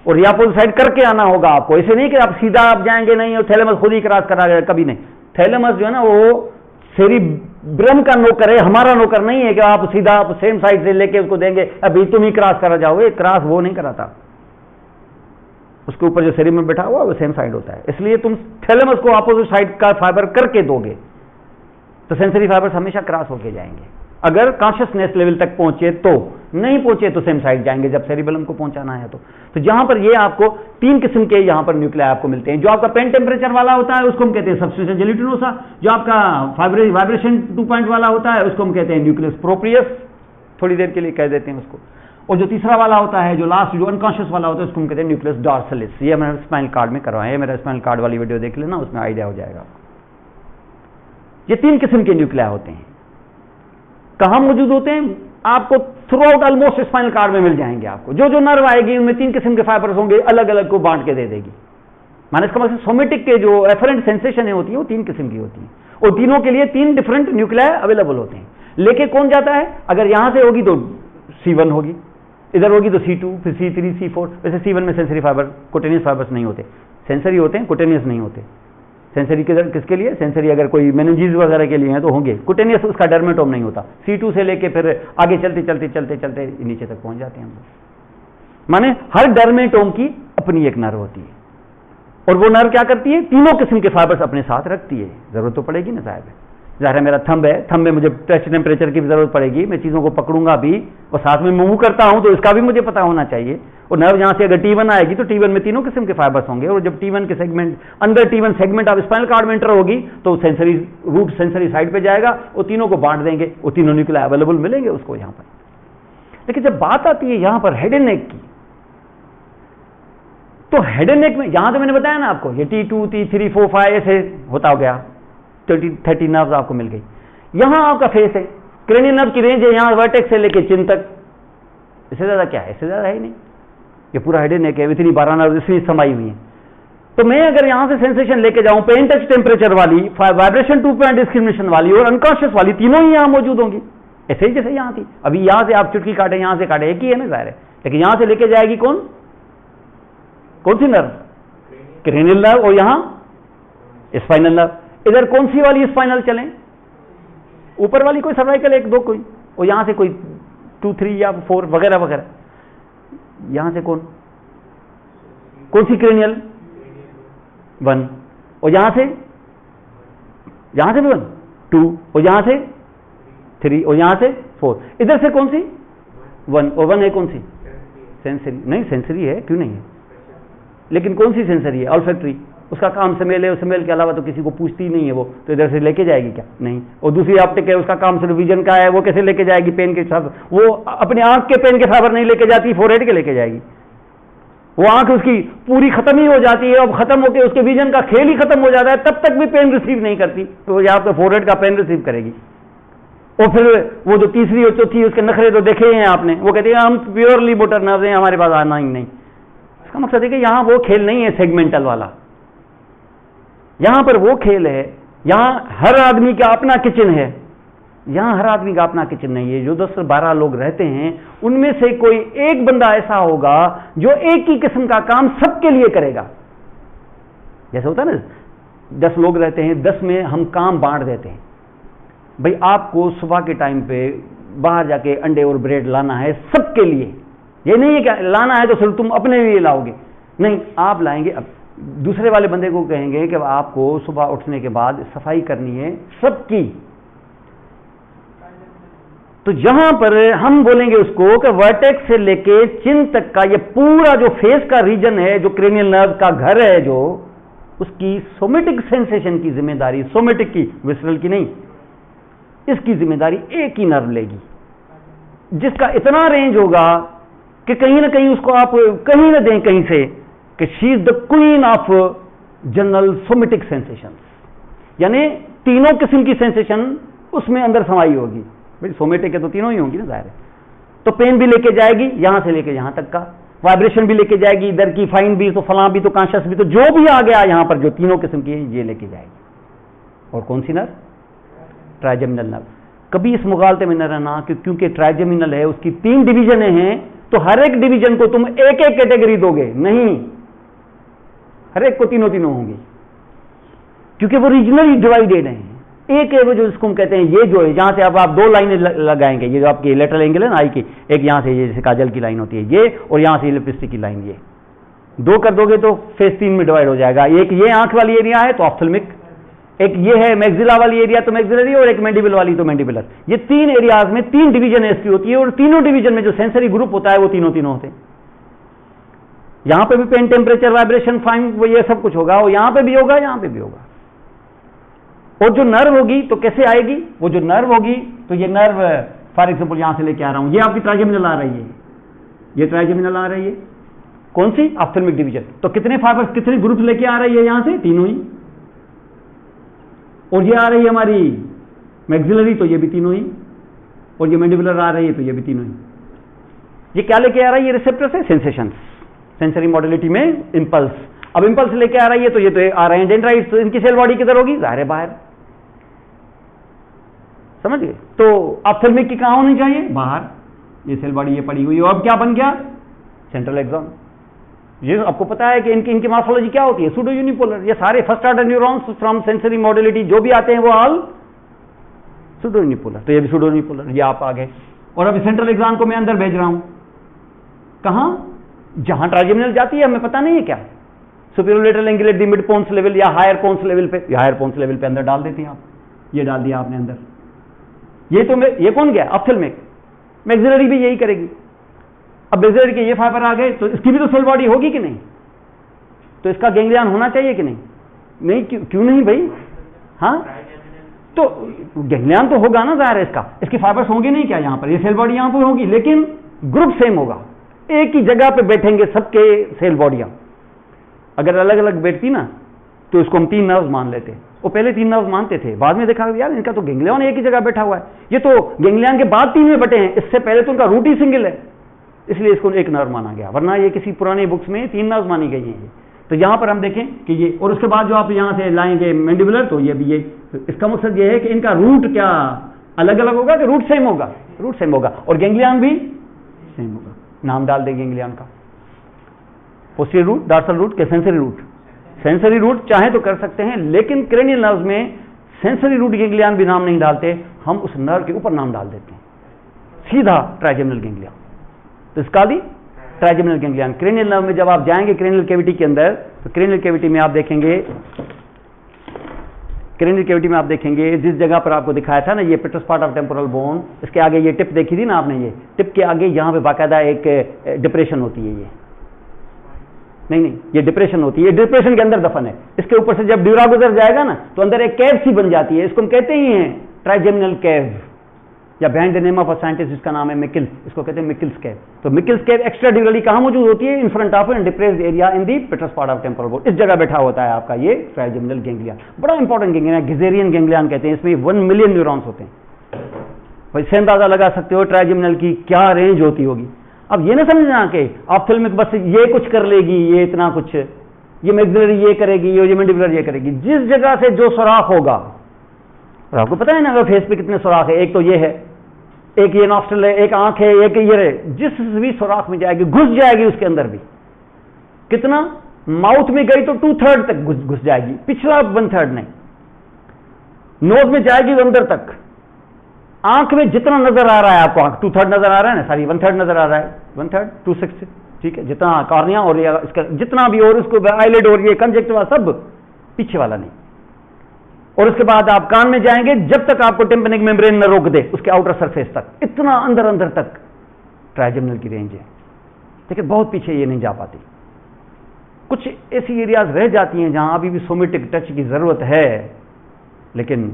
और ये अपोजिट साइड करके आना होगा आपको। ऐसे नहीं कि आप सीधा आप जाएंगे नहीं और थैलेमस खुद ही क्रॉस करा, कभी नहीं। थैलेमस जो है ना वो सेरिब्रम का नौकर है, हमारा नौकर नहीं है कि आप सीधा आप सेम साइड से लेके उसको देंगे अभी तुम ही क्रॉस करा जाओगे। क्रॉस वो नहीं कराता, उसके ऊपर जो सेरिब्रम बैठा हुआ वो सेम साइड होता है। इसलिए तुम थैलेमस को अपोजिट साइड का फाइबर करके दोगे तो सेंसरी फाइबर्स हमेशा क्रॉस होके जाएंगे, अगर कॉन्शियसनेस लेवल तक पहुंचे तो। नहीं पहुंचे तो सेम साइड जाएंगे जब सेरिबेलम को पहुंचाना है तो जहां पर ये आपको 3 किस्म के यहां पर न्यूक्लियाई आपको मिलते हैं। जो आपका पेन टेम्परेचर वाला होता है उसको हम कहते हैं सबस्टेंशियल जेलिटिनोसा, जो आपका वाइब्रेशन 2 पॉइंट वाला होता है उसको हम कहते हैं न्यूक्लियस प्रोप्रियस, थोड़ी देर के लिए कह देते हैं उसको। और जो तीसरा वाला होता है, जो लास्ट जो अनकॉन्शियस वाला होता है, उसको हम कहते हैं न्यूक्लियस डॉर्सलिस। ये मैंने स्पाइनल कार्ड में करवाया है, मेरा स्पाइनल कार्ड वाली वीडियो देख लेना, उसमें आइडिया हो जाएगा। ये 3 किस्म के न्यूक्लियाई होते हैं। कहां मौजूद होते हैं? आपको through out almost spinal cord में मिल जाएंगे। आपको जो जो नर्व आएगी उनमें 3 किस्म के फाइबर्स होंगे, अलग अलग को बांट के दे देगी। माने इसका मतलब सोमेटिक के जो एफरेंट सेंसेशन होती है वो 3 किस्म की होती है, और तीनों के लिए 3 डिफरेंट न्यूक्लियाई अवेलेबल होते हैं। लेके कौन जाता है? अगर यहां से होगी तो C1 होगी, इधर होगी तो C2, फिर C3, C4। वैसे C1 में सेंसरी फाइबर, कुटेनियस फाइबर्स नहीं होते, सेंसरी होते हैं, कुटेनियस नहीं होते। सेंसरी किसके लिए? सेंसरी अगर कोई मेनिंजीज वगैरह के लिए है तो होंगे, कुटेनियस उसका डर्मेटोम नहीं होता। C2 से लेके फिर आगे चलते चलते चलते चलते नीचे तक पहुंच जाते हैं हम लोग। माने हर डर्मेटोम की अपनी एक नर्व होती है, और वो नर्व क्या करती है? तीनों किस्म के फाइबर्स अपने साथ रखती है। जरूरत तो पड़ेगी ना साहब, ज़ाहिर है मेरा थंब है, थंब में मुझे टच टेम्परेचर की भी जरूरत पड़ेगी, मैं चीज़ों को पकड़ूंगा भी और साथ में मूव करता हूं तो इसका भी मुझे पता होना चाहिए। और नर्व यहां से अगर T1 आएगी तो T1 में तीनों किस्म के फाइबर्स होंगे, और जब T1 के सेगमेंट अंदर T1 segment of spinal cord में एंटर होगी तो सेंसरी रूट सेंसरी साइड पे जाएगा, और तीनों को बांट देंगे, वो तीनों न्यूक्लियाई अवेलेबल मिलेंगे उसको यहां पर। लेकिन जब बात आती है यहां पर हेड एंड नेक की, तो हेड एंड नेक में यहां तो मैंने बताया ना आपको, ये T2, T3, 4, 5 ऐसे होता हो गया, 30 नर्व्स आपको मिल गई। यहां आपका फेस है, क्रेनियल नर्व की रेंज है यहां वर्टेक्स से लेके चिन तक, इससे ज्यादा क्या है? इससे ज्यादा है ही नहीं, ये पूरा हेड एंड नेक है, इतनी 12 नर्व इसमें समाई हुई है। तो मैं अगर यहां से सेंसेशन लेके जाऊं, पेन टच टेम्परेचर वाली, वाइब्रेशन 2 पॉइंट डिस्क्रिमिनेशन वाली और अनकॉन्शियस वाली, तीनों ही यहां मौजूद होंगी, ऐसे ही जैसे यहां थी। अभी यहां से आप चुटकी काटे, यहां से काटे, एक ही है ना जाहिर है, लेकिन यहां से लेके जाएगी कौन सी नर्व? क्रेनियल नर्व, और यहां स्पाइनल नर्व। इधर कौन सी वाली स्पाइनल चलें? ऊपर वाली कोई सर्वाइकल 1, 2 कोई, और यहां से कोई 2, 3 या 4 वगैरह वगैरह। यहां से कौन सी क्रेनियल? 1, और यहां से भी 1, 2, और यहां से 3, और यहां से 4, इधर से कौन सी 1, और 1 है कौन सी सेंसरी, नहीं सेंसरी है, क्यों नहीं है, लेकिन कौन सी सेंसरी है, ऑल्फैक्टरी, उसका काम स्मेल है, स्मेल के अलावा तो किसी को पूछती नहीं है वो, तो इधर से लेके जाएगी क्या, नहीं। और दूसरी ऑप्टिक है, उसका काम सिर्फ विजन का है, वो कैसे लेके जाएगी पेन के साथ, वो अपने आंख के पेन के साथ नहीं लेके जाती, फोरहेड के लेके जाएगी, वो आंख उसकी पूरी खत्म ही हो जाती है, अब खत्म होकर उसके विजन का खेल ही खत्म हो जाता है, तब तक भी पेन रिसीव नहीं करती, तो यहाँ पे फोरहेड का पेन रिसीव करेगी। और फिर वो जो तीसरी और चौथी उसके नखरे तो देखे हैं आपने, वो कहते हैं हम प्योरली मोटर नर्व हैं, हमारे पास आना ही नहीं। इसका मकसद है कि यहां वो खेल नहीं है सेगमेंटल वाला, यहां पर वो खेल है, यहां हर आदमी का अपना किचन है, यहां हर आदमी का अपना किचन नहीं है। जो 10-12 लोग रहते हैं उनमें से कोई एक बंदा ऐसा होगा जो एक ही किस्म का काम सबके लिए करेगा। जैसे होता है ना, 10 लोग रहते हैं, 10 में हम काम बांट देते हैं, भाई आपको सुबह के टाइम पे बाहर जाके अंडे और ब्रेड लाना है सबके लिए, ये नहीं है क्या लाना है तो सिर्फ तुम अपने लिए लाओगे, नहीं, आप लाएंगे। अब दूसरे वाले बंदे को कहेंगे कि आपको सुबह उठने के बाद सफाई करनी है सबकी, तो यहां पर हम बोलेंगे उसको कि वर्टेक्स से लेके चिन तक का ये पूरा जो फेस का रीजन है, जो क्रेनियल नर्व का घर है, जो उसकी सोमेटिक सेंसेशन की जिम्मेदारी, सोमेटिक की, विसरल की नहीं, इसकी जिम्मेदारी एक ही नर्व लेगी, जिसका इतना रेंज होगा कि कहीं ना कहीं उसको आप कहीं ना दें कहीं से कि she is the queen of general somatic sensation, यानी तीनों किस्म की सेंसेशन उसमें अंदर समाई होगी। भाई सोमेटिक है तो तीनों ही होंगी ना, जाहिर है। तो पेन भी लेके जाएगी यहां से लेके यहां तक का, वाइब्रेशन भी लेके जाएगी, इधर की फाइन भी तो फलां भी तो कॉन्शियस भी तो जो भी आ गया यहां पर जो तीनों किस्म की ये लेके जाएगी। और कौन सी नर्व? Trigeminal nerve. कभी इस मुगालते में न रहना क्योंकि ट्राइजेमिनल है, उसकी 3 डिवीजन हैं, तो हर एक डिवीजन को तुम एक एक कैटेगरी दोगे, नहीं, हर एक को तीनों होंगी, क्योंकि वो रीजनली डिवाइडेड हैं। एक है वो जो इसको हम कहते हैं, ये जो है जहां से अब आप 2 लाइनें लगाएंगे, ये जो आपकी लेटरल एंगल है ना आई की, एक यहां से ये जैसे काजल की लाइन होती है ये, और यहां से लिपस्टिक की लाइन, ये 2 कर दोगे तो फेस 3 में डिवाइड हो जाएगा। एक ये आंख वाली एरिया है तो ऑप्थेल्मिक, एक ये है मैक्सिला वाली एरिया तो मैक्सिलरी, और एक मैंडिबल वाली तो मैंडिबुलर। ये 3 एरियाज में 3 डिवीजन ऐसी होती है, और तीनों डिवीजन में जो सेंसरी ग्रुप होता है वो तीनों होते हैं। यहां पे भी पेन, टेम्परेचर, वाइब्रेशन, फाइन, वो ये सब कुछ होगा, और यहां पे भी होगा, यहां पे भी होगा। और जो नर्व होगी तो कैसे आएगी? वो जो नर्व होगी तो ये नर्व फॉर एग्जांपल यहां से लेके आ रहा हूं, ये आपकी ट्राइजेमिनल आ रही है, ये ट्राइजेमिनल आ रही है, कौन सी? Ophthalmic division. तो कितने फाइबर्स, कितने ग्रुप्स लेके आ रही है यहां से? तीनों ही। और ये आ रही है हमारी मैक्सिलरी तो ये भी तीनों ही, और ये मैंडिबुलर आ रही है तो ये भी तीनों ही। ये क्या लेके आ रहा है? ये रिसेप्टर से सेंसेशंस, सेंसरी मॉडलिटी में इंपल्स। अब इंपल्स लेके आ रही है तो ये तो आ रहे हैं डेंड्राइट्स, तो इनकी सेल बॉडी किधर होगी? जाहिर है बाहर, समझ गए? तो ऑप्थेल्मिक की कहां होनी चाहिए? बाहर। ये सेल बॉडी ये पड़ी हुई है, अब क्या बन गया? Central axon. ये आपको पता है कि इनकी मॉर्फोलॉजी क्या होती है? Pseudo unipolar. ये सारे first order neurons from sensory modality जो भी आते हैं वो ऑल सूडो यूनिपोलर। तो ये भी सूडो यूनिपोलर, ये आप आ गए। और अब सेंट्रल एक्सॉन को मैं अंदर भेज रहा हूं, कहां? जहां ट्राइजेमिनल जाती है, हमें पता नहीं है क्या? Superior lateral angle at the mid pons level या हायर पोन्स लेवल पे, हायर पोन्स लेवल पे अंदर डाल देते हैं आप। ये डाल दिया आपने अंदर, ये तो ये कौन गया? ऑप्थेल्मिक। मैक्सिलरी भी यही करेगी। अब मैक्सिलरी के ये फाइबर आ गए तो इसकी भी तो सेल बॉडी होगी कि नहीं? तो इसका गैंग्लियन होना चाहिए कि नहीं? नहीं, क्यों नहीं भाई? हाँ, तो गैंग्लियन तो होगा ना, जाहिर है इसका, इसकी फाइबर्स होंगे नहीं क्या यहां पर? ये सेल बॉडी यहां पर होगी, लेकिन ग्रुप सेम होगा, एक ही जगह पे बैठेंगे सबके सेल बॉडियां। अगर अलग अलग बैठती ना तो इसको हम 3 नर्व्स मान लेते। वो पहले 3 नर्व्स मानते थे, बाद में देखा यार इनका तो गैंग्लियन एक ही जगह बैठा हुआ है। ये तो गैंग्लियन के बाद 3 में बटे हैं, इससे पहले तो उनका रूट ही सिंगल है, इसलिए इसको एक नर्व माना गया, वरना ये किसी पुरानी बुक्स में 3 नर्व्स मानी गई हैं। तो यहां पर हम देखें कि ये, और उसके बाद जो आप यहां से लाएंगे मैंडिबुलर, तो ये भी ये, तो इसका मकसद ये है कि इनका रूट क्या अलग अलग होगा कि रूट सेम होगा? रूट सेम होगा। और गैंग्लियन भी सेम होगा। नाम डाल देंगे गैंग्लियन का, पोस्टीरियर रूट, डॉर्सल रूट के सेंसरी रूट। सेंसरी रूट चाहे तो कर सकते हैं, लेकिन क्रेनियल नर्व में सेंसरी रूट गैंग्लियन भी नाम नहीं डालते, हम उस नर्व के ऊपर नाम डाल देते हैं, सीधा ट्राइजेमिनल गैंग्लियन। तो इसका भी ट्राइजेमिनल गैंग्लियन। क्रेनियल नर्व में जब आप जाएंगे क्रेनियल कैविटी के अंदर, तो क्रेनियल कैविटी में आप देखेंगे क्रेनियल कैविटी में आप देखेंगे जिस जगह पर आपको दिखाया था ना ये पेट्रस पार्ट ऑफ टेम्पोरल बोन, इसके आगे ये टिप देखी थी ना आपने, ये टिप के आगे यहाँ पे बाकायदा एक डिप्रेशन होती है, ये नहीं ये डिप्रेशन होती है, डिप्रेशन के अंदर दफन है। इसके ऊपर से जब ड्यूरा गुजर जाएगा ना तो अंदर एक कैव सी बन जाती है, इसको हम कहते ही हैं ट्राइजेमिनल कैव, या behind the name of a scientist जिसका नाम है मिकिल्स, इसको कहते हैं मिकिल्स कैव। तो मिकिल्स कैव एक्स्ट्रा ड्यूरली कहां मौजूद होती है? In front of an depressed area in the petrous part of temporal bone, इस जगह बैठा होता है आपका ये ट्राइजेमिनल गैंग्लिया। बड़ा इंपॉर्टेंट गैंग्लिया, गिजेरियन गैंग्लियन कहते हैं, इसमें 1 मिलियन न्यूरॉन्स होते हैं। भाई से अंदाजा लगा सकते हो ट्राइजेमिनल की क्या रेंज होती होगी। अब ये ना समझना कि आप फिल्म में बस ये कुछ कर लेगी, ये इतना कुछ, ये मैक्सिलरी ये करेगी, ये मैंडिबुलर ये करेगी। जिस जगह से जो सुराख होगा, और आपको पता है ना अगर फेस पे कितने सुराख है, एक तो ये है, एक ये नॉस्ट्रल है, एक आंख है, एक ये है, जिस भी सुराख में जाएगी घुस जाएगी उसके अंदर भी। कितना? माउथ में गई तो 2/3 तक घुस जाएगी, पिछला 1/3 नहीं। नोज में जाएगी तो अंदर तक। आंख में जितना नजर आ रहा है आपको, आंख 2/3 नजर आ रहा है ना, सॉरी 1/3 नजर आ रहा है, 1/3 2/6, ठीक है, जितना कॉर्निया और ये इसका जितना भी, और इसको आईलिड और ये कंजक्टिवा सब, पीछे वाला नहीं। और उसके बाद आप कान में जाएंगे जब तक आपको टिम्पैनिक मेम्ब्रेन न रोक दे, उसके आउटर सरफेस तक, इतना अंदर अंदर तक ट्राइजेमिनल की रेंज है, लेकिन बहुत पीछे ये नहीं जा पाती। कुछ ऐसी एरियाज रह जाती हैं जहां अभी भी सोमेटिक टच की जरूरत है, लेकिन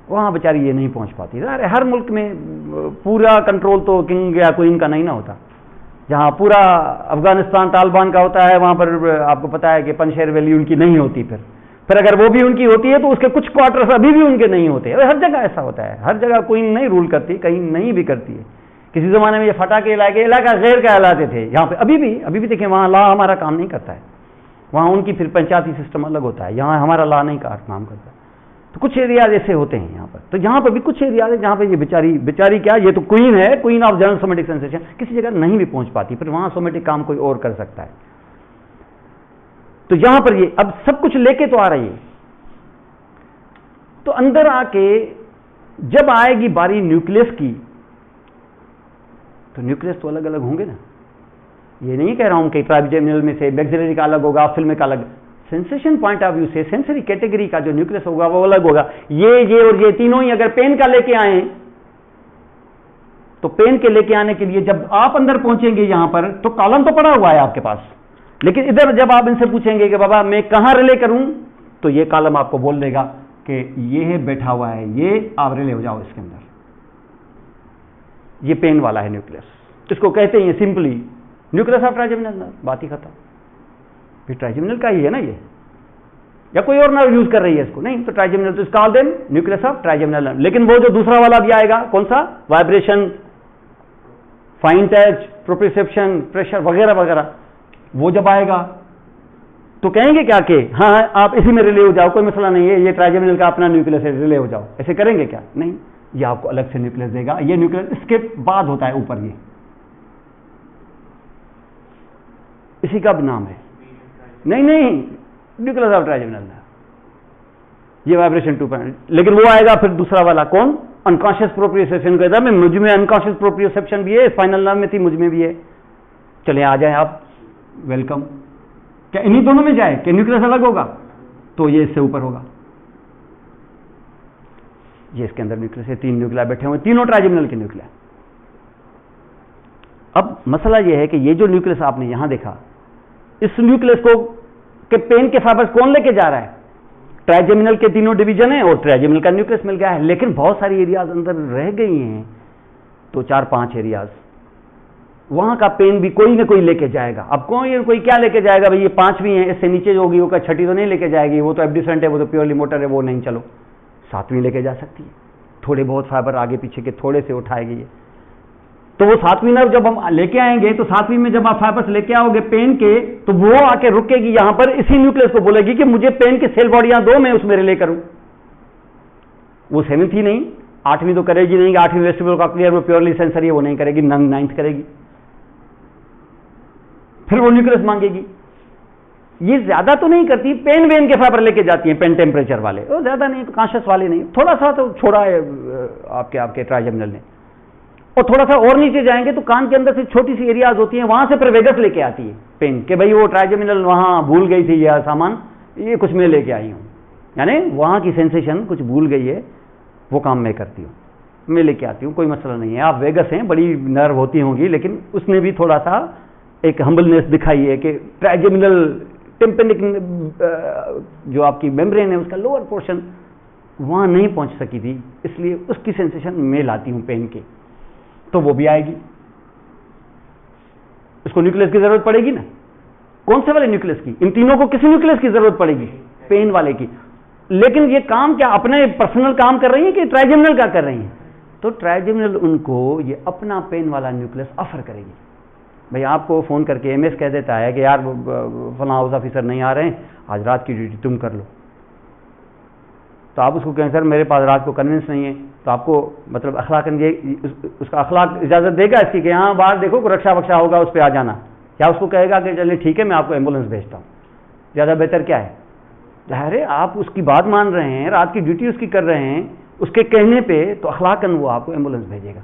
वहां बेचारी ये नहीं पहुंच पाती। हर मुल्क में पूरा कंट्रोल तो किंग या क्वीन का नहीं ना होता। जहां पूरा अफगानिस्तान तालिबान का होता है, वहां पर आपको पता है कि पंशेर वैली उनकी नहीं होती। फिर अगर वो भी उनकी होती है तो उसके कुछ क्वार्टर्स अभी भी उनके नहीं होते। हर जगह ऐसा होता है, हर जगह क्वीन नहीं रूल करती, कहीं नहीं भी करती है। किसी जमाने में ये फटा के इलाका गैर कहलाते थे, यहाँ पे अभी भी देखिए वहां लॉ हमारा काम नहीं करता है, वहां उनकी फिर पंचायती सिस्टम अलग होता है, यहाँ हमारा लॉ नहीं काम करता। तो कुछ एरियाज ऐसे होते हैं यहाँ पर। तो यहाँ पर भी कुछ एरियाज है जहाँ पे ये बेचारी क्या, ये तो क्वीन है, queen of general somatic sensation, किसी जगह नहीं भी पहुंच पाती, फिर वहां सोमेटिक काम कोई और कर सकता है। तो यहां पर ये अब सब कुछ लेके तो आ रही है, तो अंदर आके जब आएगी बारी न्यूक्लियस की, तो न्यूक्लियस तो अलग अलग होंगे ना। ये नहीं कह रहा हूं कि ट्राइजेमिनल में से मैक्सिलरी का अलग होगा, फिल्म का अलग। सेंसेशन पॉइंट ऑफ व्यू से सेंसरी कैटेगरी का जो न्यूक्लियस होगा वो अलग होगा। ये और ये तीनों ही अगर पेन का लेके आए, तो पेन के लेके आने के लिए जब आप अंदर पहुंचेंगे यहां पर, तो कॉलम तो पड़ा हुआ है आपके पास, लेकिन इधर जब आप इनसे पूछेंगे कि बाबा मैं कहां रिले करूं, तो ये कॉलम आपको बोल देगा कि ये है बैठा हुआ है, ये आप रिले हो जाओ इसके अंदर, ये पेन वाला है न्यूक्लियस। इसको कहते हैं सिंपली न्यूक्लियस ऑफ ट्राइजेमिनल, बात ही खत्म। फिर ट्राइजेमिनल का ही है ना ये, या कोई और नर्व यूज कर रही है इसको? नहीं, तो ट्राइजेमिनल, तो इसका देन न्यूक्लियस ऑफ ट्राइजेमिनल। लेकिन वो जो दूसरा वाला भी आएगा, कौन सा? Vibration, fine touch, proprioception, pressure वगैरह वगैरह, वो जब आएगा तो कहेंगे क्या कि हाँ आप इसी में रिले हो जाओ, कोई मसला नहीं है, ये ट्राइजेमिनल का अपना न्यूक्लियस है, रिले हो जाओ। ऐसे करेंगे क्या? नहीं, ये आपको अलग से न्यूक्लियस देगा। ये न्यूक्लियस इसके बाद होता है ऊपर, ये इसी का भी नाम है। नहीं, न्यूक्लियस ऑफ ट्राइजेमिनल, ये वाइब्रेशन 2 लेकिन वो आएगा फिर दूसरा वाला, कौन? अनकॉन्शियस प्रोप्रियोसेप्शन कहता है। मुझ में अनकॉन्शियस प्रोप्रियोसेप्शन भी है, स्पाइनल नर्व में थी, मुझ में भी है। चले आ जाए आप, वेलकम। क्या इन्हीं दोनों में जाए कि न्यूक्लियस अलग होगा? तो ये इससे ऊपर होगा, ये इसके अंदर न्यूक्लियस है, 3 न्यूक्लिया बैठे हुए, तीनों ट्राइजेमिनल के न्यूक्लिया। अब मसला यह है कि ये जो न्यूक्लियस आपने यहां देखा, इस न्यूक्लियस को के पेन के फाइबर्स कौन लेके जा रहा है? ट्राइजेमिनल के तीनों डिवीजन है और ट्राइजेमिनल का न्यूक्लियस मिल गया है, लेकिन बहुत सारी एरियाज अंदर रह गई हैं, तो 4-5 एरियाज, वहां का पेन भी कोई ना कोई लेके जाएगा। अब कोई क्या लेके जाएगा? भाई ये 5 भी हैं, इससे नीचे जो होगी वो 6ठी तो नहीं लेके जाएगी, वो तो एब्डिसेंट है, वो तो प्योरली मोटर है, वो नहीं, चलो 7वीं लेके जा सकती है। थोड़े बहुत फाइबर आगे पीछे के थोड़े से उठाएगी ये, तो वो 7वीं नर्व जब हम लेके आएंगे, तो 7वीं में जब आप फाइबर्स लेके आओगे पेन के, तो वो आके रुकेगी यहां पर, इसी न्यूक्लियस को बोलेगी कि मुझे पेन की सेल बॉडियां दो, मैं उसमें रिले करूं। वो 7th ही नहीं, 8वीं तो करेगी नहीं, 8वीं वेस्टिबुलर कॉक्लियर वो प्योरली सेंसरी है, वो नहीं करेगी, 9th करेगी, फिर वो न्यूक्लियस मांगेगी। ये ज्यादा तो नहीं करती, पेन वेन के फाइबर लेके जाती हैं, पेन टेम्परेचर वाले, वो ज्यादा नहीं, तो कॉन्शियस वाले नहीं, थोड़ा सा तो छोड़ा है आपके ट्राइजेमिनल ने। और थोड़ा सा और नीचे जाएंगे तो कान के अंदर से छोटी सी एरियाज होती हैं, वहां से फिर वेगस लेके आती है पेन, कि भाई वो ट्राइजेमिनल वहां भूल गई थी यह सामान, ये कुछ मैं लेके आई हूं, यानी वहाँ की सेंसेशन कुछ भूल गई है, वो काम मैं करती हूँ, मैं लेके आती हूँ, कोई मसला नहीं है। आप वेगस हैं, बड़ी नर्व होती होंगी, लेकिन उसने भी थोड़ा सा एक हम्बलनेस दिखाई है कि ट्राइजेमिनल टिम्पेनिक जो आपकी मेम्ब्रेन है उसका लोअर पोर्शन वहाँ नहीं पहुँच सकी थी, इसलिए उसकी सेंसेशन मैं लाती हूँ पेन की, तो वो भी आएगी। उसको न्यूक्लियस की जरूरत पड़ेगी ना। कौन से वाले न्यूक्लियस की? इन तीनों को किसी न्यूक्लियस की जरूरत पड़ेगी? पेन वाले की। लेकिन ये काम क्या अपने पर्सनल काम कर रही है कि ट्राइजेमिनल का कर रही है? तो ट्राइजेमिनल उनको ये अपना पेन वाला न्यूक्लियस ऑफर करेगी। भाई आपको फोन करके एमएस कह देता है कि यार फलां हाउस ऑफिसर नहीं आ रहे हैं, आज रात की ड्यूटी तुम कर लो, तो आप उसको कहें सर मेरे पास रात को कन्विंस नहीं है, तो आपको मतलब अखलाकन ये उसका अखलाक इजाजत देगा इसकी कि हाँ बाहर देखो कोई रक्षा वक्षा होगा उस पर आ जाना? क्या उसको कहेगा कि चलिए ठीक है मैं आपको एम्बुलेंस भेजता हूँ? ज़्यादा बेहतर क्या है? अरे आप उसकी बात मान रहे हैं, रात की ड्यूटी उसकी कर रहे हैं, उसके कहने पे तो अखलाकन वो आपको एम्बुलेंस भेजेगा।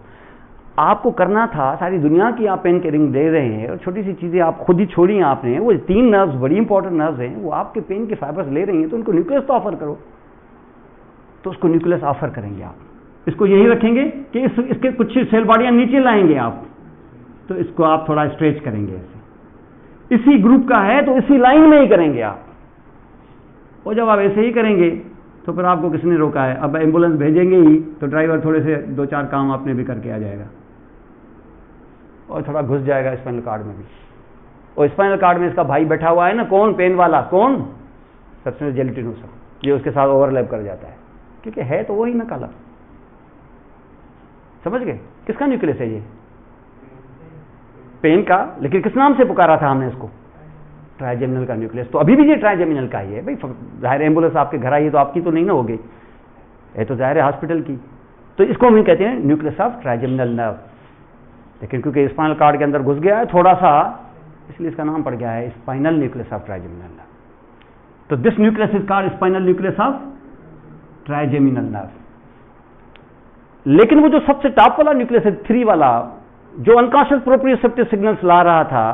आपको करना था, सारी दुनिया की आप पेन किलिंग दे रहे हैं और छोटी सी चीज़ें आप खुद ही छोड़ी हैं आपने, वो 3 नर्व्स बड़ी इंपॉर्टेंट नर्व्स हैं, वो आपके पेन के फाइबर्स ले रही हैं, तो उनको न्यूक्लियस तो ऑफर करो। तो उसको न्यूक्लियस ऑफर करेंगे आप, इसको यही रखेंगे कि इसके कुछ सेल बॉडियाँ नीचे लाएंगे आप, तो इसको आप थोड़ा स्ट्रेच करेंगे ऐसे, इसी ग्रुप का है तो इसी लाइन में ही करेंगे आप। और जब आप ऐसे ही करेंगे तो फिर आपको किसने रोका है? अब एम्बुलेंस भेजेंगे ही तो ड्राइवर थोड़े से 2-4 काम आपने भी करके आ जाएगा और थोड़ा घुस जाएगा स्पाइनल कार्ड में भी। और स्पाइनल कार्ड में इसका भाई बैठा हुआ है ना, कौन? पेन वाला। कौन? सबसे जेलेटिनोसा, ये उसके साथ ओवरलैप कर जाता है, क्योंकि है तो वही ना काला। समझ गए? किसका न्यूक्लियस है ये? पेन का। लेकिन किस नाम से पुकारा था हमने इसको? ट्राइजेमिनल का न्यूक्लियस। तो अभी भी ये ट्राइजेमिनल का ही है भाई। जाहिर एम्बुलेंस आपके घर आई है तो आपकी तो नहीं ना होगी, ये तो जाहिर है हॉस्पिटल की। तो इसको हम कहते हैं न्यूक्लियस ऑफ ट्राइजेमिनल नर्व। लेकिन क्योंकि स्पाइनल कार्ड के अंदर घुस गया है थोड़ा सा, इसलिए इसका नाम पड़ गया है spinal nucleus of trigeminal nerve. तो this nucleus is called spinal nucleus of trigeminal nerve. लेकिन वो जो सबसे टॉप वाला न्यूक्लियस है 3 वाला, जो अनकॉन्शियस प्रोप्रियोसेप्टिव सिग्नल्स ला रहा था,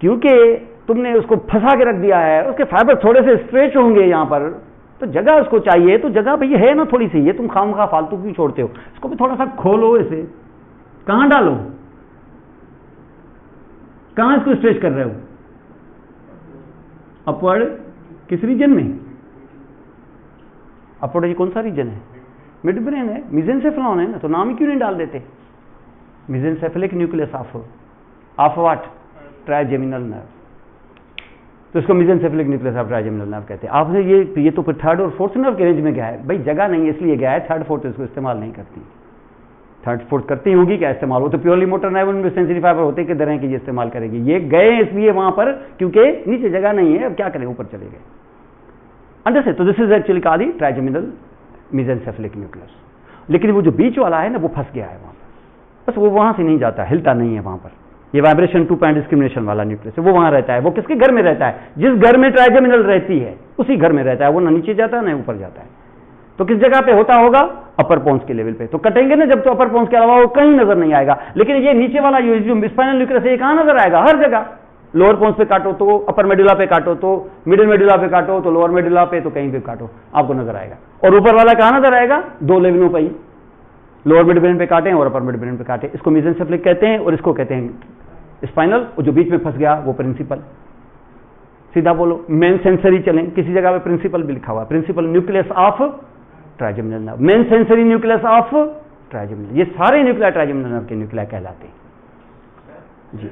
क्योंकि तुमने उसको फंसा के रख दिया है, उसके फाइबर थोड़े से स्ट्रेच होंगे यहाँ पर, तो जगह उसको चाहिए, तो जगह भाई है ना थोड़ी सी, ये तुम खामखा फालतू क्यों छोड़ते हो? इसको भी थोड़ा सा खोलो, इसे कहाँ डालो? कहाँ इसको स्ट्रेच कर रहे हो? अपवर्ड किस रीजन में? अपवर्ड ये कौन सा रीजन है? मिड ब्रेन है, मेसेंसेफेलॉन है ना, तो नाम ही क्यों नहीं डाल देते? Mesencephalic nucleus of what? Trigeminal nerve. तो इसको mesencephalic nucleus of trigeminal nerve कहते हैं। आपने ये तो फिर 3rd और 4th नर्व के रेंज में गया है भाई, जगह नहीं है इसलिए गया है। 3rd 4th इसको इस्तेमाल नहीं करती। 3rd 4th करती होगी क्या इस्तेमाल? वो तो प्योरली मोटर न्यूरॉन में सेंसरी फाइबर होते किधर हैं कि ये इस्तेमाल करेगी? ये गए इसलिए वहां पर क्योंकि नीचे जगह नहीं है, अब क्या करें, ऊपर चले गए। अंडरस्टैंड? तो this is actually called the trigeminal mesencephalic nucleus. लेकिन वो जो बीच वाला है ना, वो फंस गया है वहां पर, बस वो वहां से नहीं जाता, हिलता नहीं है वहां पर। ये वाइब्रेशन 2 पॉइंट डिस्क्रिमिनेशन वाला न्यूक्लियस है, वो वहां रहता है। वो किसके घर में रहता है? जिस घर में ट्राइजेमिनल रहती है उसी घर में रहता है, वो ना नीचे जाता है ना ऊपर जाता है। तो किस जगह पे होता होगा? अपर पोन्स के लेवल पे। तो कटेंगे ना जब, तो अपर पोन्स के अलावा वो कहीं नजर नहीं आएगा। लेकिन ये नीचे वाला जो स्पाइनल न्यूक्लियस है, ये कहां नजर आएगा? हर जगह। लोअर पोन्स पे काटो तो, अपर मेडुला पे काटो तो, मिडिल मेडुला पे काटो तो, लोअर मेडुला पे तो, कहीं पे काटो आपको नजर आएगा। और ऊपर वाला कहां नजर आएगा? 2 लेवलों पर ही, लोअर मिड ब्रेन पे काटें और अपर मिड ब्रेन पे काटें। इसको मेसेंसेफेलिक कहते हैं और इसको कहते हैं स्पाइनल। और जो बीच में फंस गया वो प्रिंसिपल। सीधा बोलो, मेन सेंसरी चलें, किसी जगह पे प्रिंसिपल भी लिखा हुआ है, principal nucleus of trigeminal nerve, main sensory nucleus of trigeminal. ये सारे न्यूक्लियर ट्राइजेमिनल नर्व के न्यूक्लियर कहलाते हैं जी।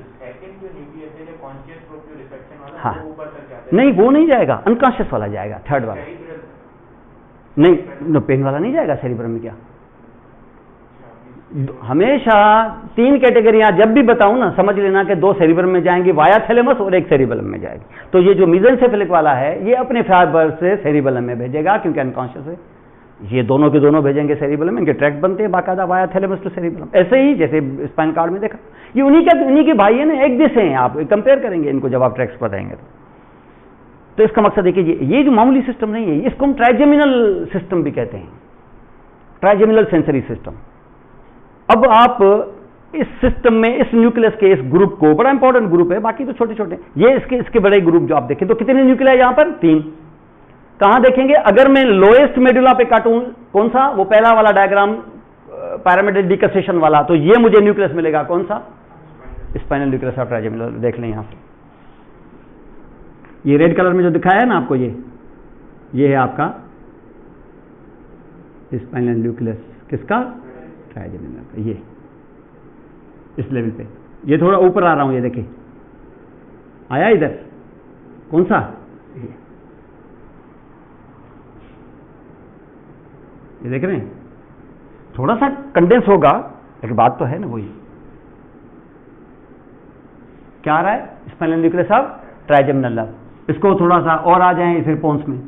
हाँ, नहीं वो नहीं जाएगा, अनकॉन्शियस वाला जाएगा, 3rd वाला नहीं, पेन वाला नहीं जाएगा सेरिब्रम में। क्या हमेशा 3 कैटेगरियां जब भी बताऊं ना, समझ लेना कि 2 सेरिब्रम में जाएंगी वाया थैलेमस और 1 सेरिबेलम में जाएगी। तो ये जो मेसेंसेफेलिक वाला है, ये अपने फाइबर से सेरिबेलम में भेजेगा क्योंकि अनकॉन्शियस है। ये दोनों के दोनों भेजेंगे सेरिबेलम में, इनके ट्रैक्ट बनते हैं बाकायदा वाया थैलेमस टू सेरिबेलम। ऐसे ही जैसे स्पाइन कार्ड में देखा, ये उन्हीं के भाई है ना, एक जैसे हैं। आप कंपेयर करेंगे इनको जब आप ट्रैक्स बताएंगे तो इसका मकसद देखिए, ये जो मामूली सिस्टम नहीं है, इसको हम ट्राइजेमिनल सिस्टम भी कहते हैं, ट्राइजेमिनल सेंसरी सिस्टम। अब आप इस सिस्टम में इस न्यूक्लियस के इस ग्रुप को, बड़ा इंपॉर्टेंट ग्रुप है, बाकी तो छोटे छोटे, ये इसके बड़े ग्रुप जो आप देखें तो कितने न्यूक्लिया यहां पर? 3। कहां देखेंगे? अगर मैं लोएस्ट मेडुला पे काटूं, कौन सा? वो पहला वाला डायग्राम, पैरामेट्रिक डिकसेशन वाला, तो ये मुझे न्यूक्लियस मिलेगा। कौन सा? Spinal nucleus of trigeminal. देख लें यहां पे, ये रेड कलर में जो दिखाया है ना आपको, ये है आपका स्पाइनल न्यूक्लियस। किसका? ट्राइजेमिनल का। ये इस लेवल पे, ये थोड़ा ऊपर आ रहा हूं, ये देखिए आया इधर। कौन सा? ये देख रहे हैं, थोड़ा सा कंडेंस होगा, लेकिन बात तो है ना वही। क्या आ रहा है? Spinal nucleus of trigeminal nerve. इसको थोड़ा सा और आ जाएं फिर पोन्स में।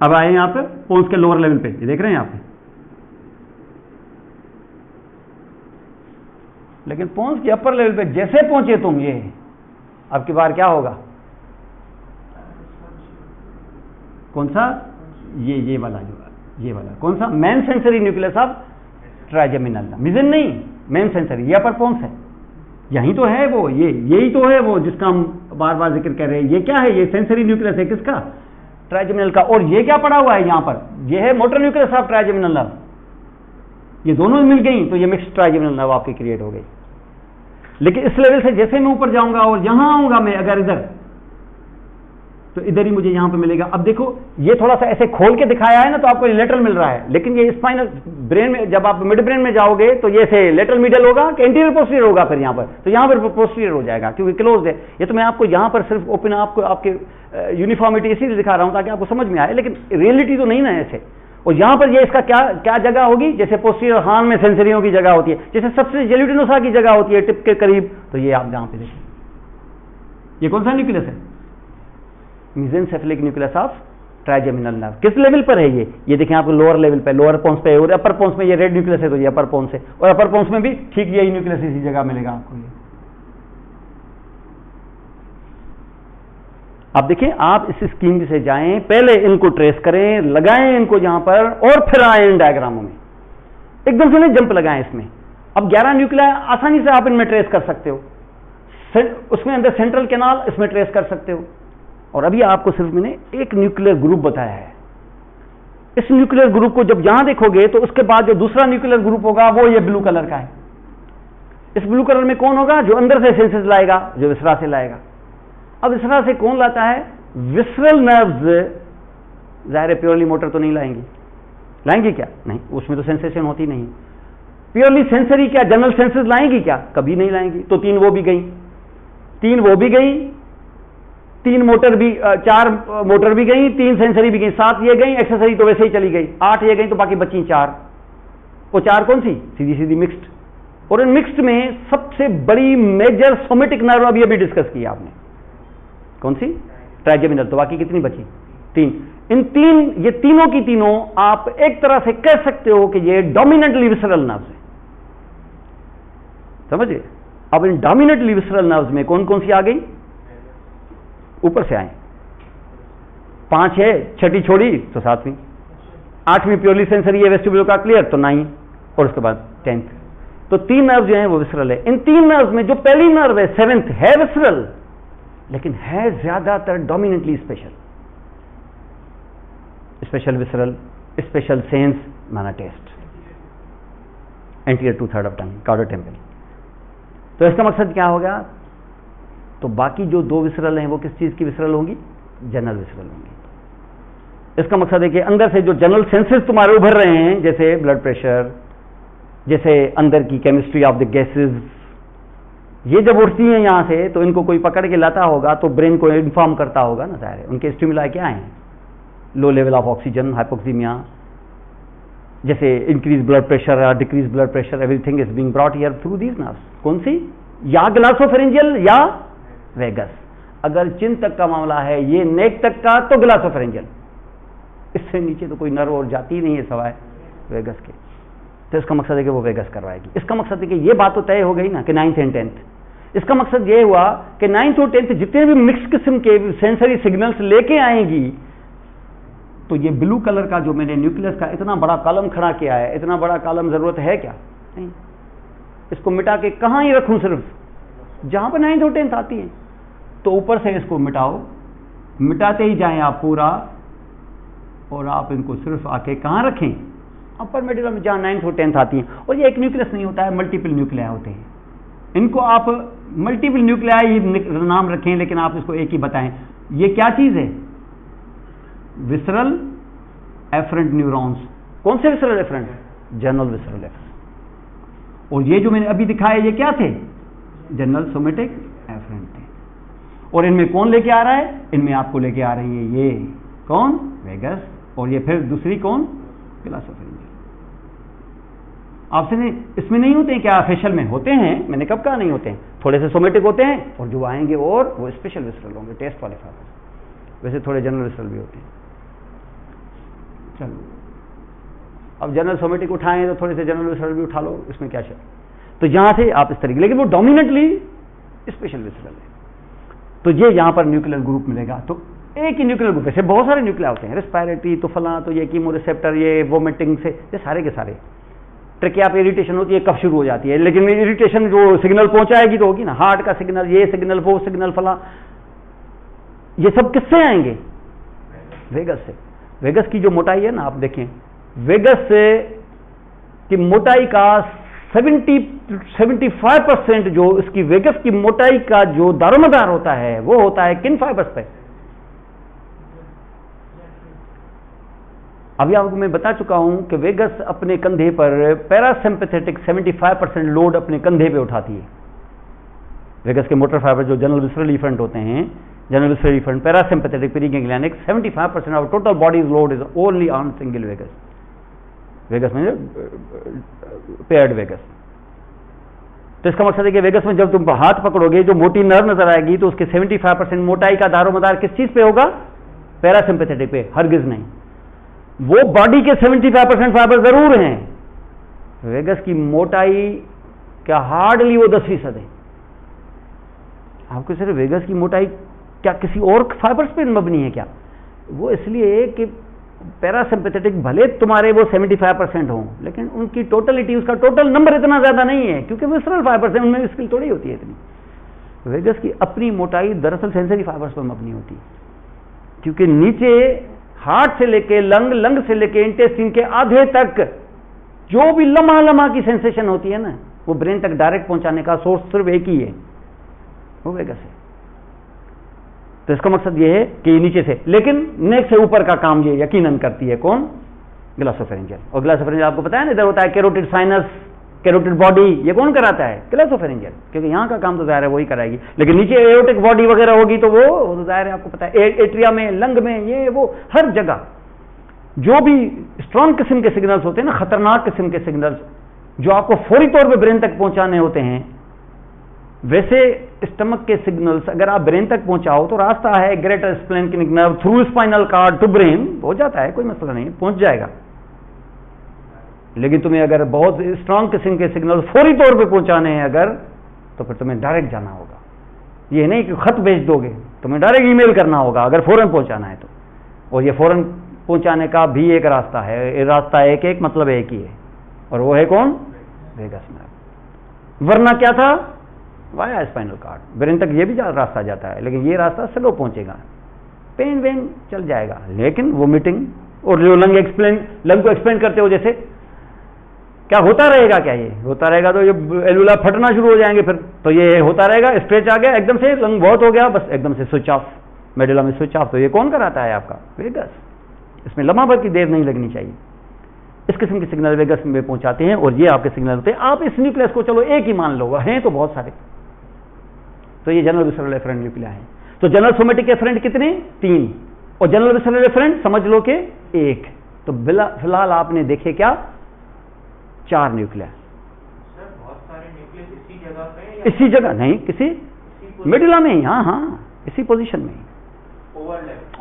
अब आए यहां पे पोन्स के लोअर लेवल पे, ये देख रहे हैं यहां पे। लेकिन पोन्स के अपर लेवल पे जैसे पहुंचे तुम, ये अब की बार क्या होगा? कौन सा? ये वाला, जो ये वाला कौन सा? Main sensory nucleus of trigeminal. मिजन नहीं, मेन सेंसरी। ये अपर पोन्स है, यही तो है वो, यही तो है वो जिसका हम बार बार जिक्र कर रहे हैं। ये क्या है? ये सेंसरी न्यूक्लियस है। किसका? ट्राइजेमिनल का। और ये क्या पड़ा हुआ है यहां पर? ये है motor nucleus of trigeminal nerve. ये दोनों मिल गई तो ये मिक्स्ड ट्राइजेमिनल नर्व आपकी क्रिएट हो गई। लेकिन इस लेवल से जैसे मैं ऊपर जाऊंगा और यहां आऊंगा मैं अगर इधर, तो इधर ही मुझे यहां पे मिलेगा। अब देखो, ये थोड़ा सा ऐसे खोल के दिखाया है ना, तो आपको लेटरल मिल रहा है। लेकिन ये स्पाइनल ब्रेन में, जब आप मिड ब्रेन में जाओगे तो ये से लेटरल मीडियल होगा कि एंटीरियर पोस्टीरियर होगा? फिर यहां पर, तो यहां पर पोस्टीरियर हो जाएगा क्योंकि क्लोज है। ये तो मैं आपको यहां पर सिर्फ ओपन, आपको आपके यूनिफॉर्मिटी इसीलिए दिखा रहा हूं ताकि आपको समझ में आए, लेकिन रियलिटी तो नहीं ना ऐसे। और यहां पर ये इसका क्या जगह होगी? जैसे पोस्टीरियर हार्न में सेंसरियों की जगह होती है, जैसे सबसे जेल्यूटिनोसा की जगह होती है टिप के करीब, तो ये आप जहां पे देखिए, ये कौन सा न्यूक्लियस है? मेसेनसेफेलिक न्यूक्लियस ऑफ ट्राइजेमिनल नर्व। किस लेवल पर है ये देखें आपको, लोअर लेवल पे, लोअर पोन्स पे। और अपर पोन्स में ये रेड न्यूक्लियस है, तो ये अपर पोन्स है। और अपर पोन्स में भी ठीक यही न्यूक्लियस इसी जगह मिलेगा आपको। ये आप देखिए, आप इस स्कीम से जाएं, पहले इनको ट्रेस करें, लगाएं इनको यहां पर, और फिर आए इन डायग्रामों में। एकदम से नहीं जंप लगाएं इसमें। अब 11 न्यूक्लिया आसानी से आप इनमें ट्रेस कर सकते हो। उसमें अंदर सेंट्रल कैनाल, इसमें ट्रेस कर सकते हो। और अभी आपको सिर्फ मैंने एक न्यूक्लियर ग्रुप बताया है। इस न्यूक्लियर ग्रुप को जब यहां देखोगे तो उसके बाद जो दूसरा न्यूक्लियर ग्रुप होगा वो ये ब्लू कलर का है। इस ब्लू कलर में कौन होगा? जो अंदर से सेंसेस लाएगा, जो विसरा से लाएगा। अब विसरा से कौन लाता है? Visceral nerves. जाहिर है प्योरली मोटर तो नहीं लाएंगी क्या? नहीं, उसमें तो सेंसेशन होती नहीं। प्योरली सेंसरी क्या जनरल सेंसेस लाएंगी क्या? कभी नहीं लाएंगी। तो 3 वो भी गई, 3 वो भी गई, 3 मोटर भी, 4 मोटर भी गई, 3 सेंसरी भी गई, 7 ये गई, एक्सेसरी तो वैसे ही चली गई, 8 ये गई, तो बाकी बची 4। वो 4 कौन सी? सीधी सीधी मिक्स्ड। और इन मिक्स्ड में सबसे बड़ी मेजर सोमेटिक नर्व अभी अभी डिस्कस की आपने, कौन सी? ट्राइजेमिनल। तो बाकी कितनी बची? 3। ये तीनों की तीनों आप एक तरह से कह सकते हो कि ये डोमिनेंटली विसरल नर्व्स है। समझिए। अब इन डोमिनेंटली विसरल नर्व्स में कौन कौन सी आ गई? ऊपर से आए 5 है, 6ठी छोड़ी तो 7वीं, 8वीं प्योरली सेंसरी है, वेस्टिबुलर का क्लियर, तो 9, और उसके बाद 10th। तो 3 नर्व जो हैं वो विसरल है। इन 3 नर्व में जो पहली नर्व है 7th है विसरल, लेकिन है ज्यादातर dominantly special visceral, special sense माना taste, anterior 2/3 of tongue, chorda tympani. तो इसका मकसद क्या होगा? तो बाकी जो 2 विसरल हैं वो किस चीज की विसरल होंगी? जनरल विसरल होंगी। इसका मकसद है कि अंदर से जो जनरल सेंसेस तुम्हारे उभर रहे हैं, जैसे ब्लड प्रेशर, जैसे अंदर की केमिस्ट्री ऑफ द गैसेस, ये जब उठती हैं यहां से, तो इनको कोई पकड़ के लाता होगा तो ब्रेन को इन्फॉर्म करता होगा ना। सारे उनके स्टिमुला क्या हैं? Low level of oxygen, hypoxaemia, जैसे इंक्रीज ब्लड प्रेशर या decrease blood pressure, everything is being brought here through these nerves. कौन सी? या ग्लासोफेरेंजियल या वेगस। अगर चिन तक का मामला है, ये नेक तक का, तो ग्लासोफेरेंजियल। इससे नीचे तो कोई नर्व और जाती ही नहीं है सिवाय वेगस के। तो इसका मकसद है कि वो वेगस करवाएगी। इसका मकसद है कि ये बात तो तय हो गई ना कि 9th एंड 10th। इसका मकसद ये हुआ कि 9th और 10th जितने भी मिक्स किस्म के सेंसरी सिग्नल्स लेके आएंगी, तो ये ब्लू कलर का जो मैंने न्यूक्लियस का इतना बड़ा कॉलम खड़ा किया है, इतना बड़ा कॉलम जरूरत है क्या? नहीं। इसको मिटा के कहां ही रखूं? सिर्फ जहां पर 9th और 10th आती है। तो ऊपर से इसको मिटाओ, मिटाते ही जाएं आप पूरा, और आप इनको सिर्फ आके कहाँ रखें, अपर मेडुला में, जहाँ 9th और 10th आती हैं। और ये एक न्यूक्लियस नहीं होता है, मल्टीपल न्यूक्लिया होते हैं। इनको आप मल्टीपल न्यूक्लिया ही नाम रखें, लेकिन आप इसको एक ही बताएं। ये क्या चीज है? Visceral afferent neurons. कौन से visceral afferent? General visceral afferent. और ये जो मैंने अभी दिखाया ये क्या थे? जनरल सोमेटिक एफरेंट थे। और इनमें कौन लेके आ रहा है? इनमें आपको लेके आ रही है ये कौन? वेगस। और ये फिर दूसरी कौन? ग्लासोफेरिंजियल। आपसे नहीं, इसमें नहीं होते हैं क्या? फेशियल में होते हैं, मैंने कब कहा नहीं होते हैं, थोड़े से सोमेटिक होते हैं और जो आएंगे और वो स्पेशल विसरल होंगे, टेस्ट वाले फाइबर। वैसे थोड़े जनरल विसरल भी होते हैं। चलो अब जनरल सोमेटिक उठाएं तो थोड़े से जनरल विसरल भी उठा लो, इसमें क्या चल। तो यहां से आप इस तरीके, लेकिन वो डोमिनेटली स्पेशल विसरल है। तो ये यहां पर न्यूक्लियर ग्रुप मिलेगा। तो एक ही न्यूक्लियर ग्रुप, ऐसे बहुत सारे न्यूक्लिया होते हैं, रेस्पिरेटरी तो फला, तो ये कीमोरिसेप्टर, ये वोमिटिंग से, ये सारे के सारे। ट्रकिया पे इरिटेशन होती है, कब शुरू हो जाती है, लेकिन इरिटेशन जो सिग्नल पहुंचाएगी तो होगी ना, हार्ट का सिग्नल, ये सिग्नल, वो सिग्नल, फला, ये सब किससे आएंगे? वेगस से। वेगस की जो मोटाई है ना, आप देखें, वेगस से की मोटाई का 75% जो इसकी वेगस की मोटाई का जो दारोमदार होता है वो होता है किन फाइबर्स पे? अभी आपको मैं बता चुका हूं कि वेगस अपने कंधे पर पैरासिम्पैथेटिक 75% लोड अपने कंधे पे उठाती है। वेगस के मोटर फाइबर जो जनरल विसरल इफेरेंट होते हैं, general visceral efferent, parasympathetic, preganglionic, 75% of total body's load is only on single vagus. Vagus में पेयर्ड वेगस। तो इसका मकसद है कि वेगस में जब तुम हाथ पकड़ोगे, जो मोटी नर्व नजर आएगी, तो उसके 75% मोटाई का दारोमदार किस चीज पे होगा? पैरासिम्पैथेटिक पे, हरगिज नहीं। वो बॉडी के 75% फाइबर जरूर हैं, वेगस की मोटाई क्या हार्डली वो 10% है। आपको सिर्फ वेगस की मोटाई क्या किसी और फाइबर्स पे मबनी है क्या? वो इसलिए कि पैरासिम्पैथेटिक भले तुम्हारे वो 75% हों, लेकिन उनकी टोटलिटी, उसका टोटल नंबर इतना ज्यादा नहीं है, क्योंकि विसरल फाइबर्स हैं, उनमें स्किल थोड़ी होती है इतनी। वेगस की अपनी मोटाई दरअसल सेंसरी फाइबर्स पर मबनी होती है, क्योंकि नीचे हार्ट से लेके लंग, लंग से लेके इंटेस्टाइन के आधे तक जो भी लम्हा लम्हा की सेंसेशन होती है ना, वो ब्रेन तक डायरेक्ट पहुंचाने का सोर्स सिर्फ एक ही है, वो वेगस है। तो इसका मकसद ये है कि नीचे से, लेकिन नेक से ऊपर का काम ये यकीनन करती है कौन? ग्लासोफेरिंजियल। और ग्लासोफेरिंजियल आपको पता है ना, इधर होता है कैरोटिड साइनस, कैरोटिड बॉडी, ये कौन कराता है? ग्लासोफेरिंजियल। क्योंकि यहां का काम तो जाहिर है वही कराएगी, लेकिन नीचे एओटिक बॉडी वगैरह होगी तो वो तो जाहिर है आपको पता है, एट्रिया में, लंग में, ये वो हर जगह जो भी स्ट्रॉन्ग किस्म के सिग्नल्स होते हैं ना, खतरनाक किस्म के सिग्नल्स जो आपको फौरी तौर पर ब्रेन तक पहुंचाने होते हैं, वैसे स्टमक के सिग्नल्स अगर आप ब्रेन तक पहुंचाओ तो रास्ता है greater splenic nerve through spinal cord to brain, हो जाता है, कोई मसला नहीं, पहुंच जाएगा। लेकिन तुम्हें अगर बहुत स्ट्रांग किस्म के सिग्नल फौरी तौर पे पहुंचाने हैं अगर, तो फिर तुम्हें डायरेक्ट जाना होगा। ये नहीं कि खत भेज दोगे, तुम्हें डायरेक्ट ईमेल करना होगा अगर फौरन पहुंचाना है तो। और ये फौरन पहुंचाने का भी एक रास्ता है, रास्ता एक मतलब एक ही है, और वो है कौन? Vagus nerve. वरना क्या था? वाया स्पाइनल कार्ड ब्रेन तक ये भी रास्ता जाता है, लेकिन ये रास्ता स्लो पहुंचेगा, पेन वेन चल जाएगा, लेकिन वोमिटिंग और जो लंग को एक्सपेंड करते हो, जैसे क्या होता रहेगा? क्या ये होता रहेगा तो ये एलुला फटना शुरू हो जाएंगे, फिर तो ये होता रहेगा, स्ट्रेच आ गया एकदम से, लंग बहुत हो गया, बस एकदम से स्विच ऑफ, मेडुला में स्विच ऑफ। तो ये कौन कराता है? आपका वेगस। इसमें लम्हा भर की देर नहीं लगनी चाहिए। इस किस्म के सिग्नल वेगस में पहुंचाते हैं और ये आपके सिग्नल होते हैं। आप इस न्यूक्लियस को चलो एक ही मान लो, हैं तो बहुत सारे, तो ये जनरल विसरल एफरेंट न्यूक्लिया है। तो जनरल सोमेटिक एफरेंट कितने? 3, और जनरल विसरल एफरेंट समझ लो कि 1। तो फिलहाल आपने देखे क्या? 4 न्यूक्लिया। बहुत सारे न्यूक्लियस इसी जगह पे? इसी जगह नहीं, किसी मेडुला में ही, हाँ, इसी पोजीशन में।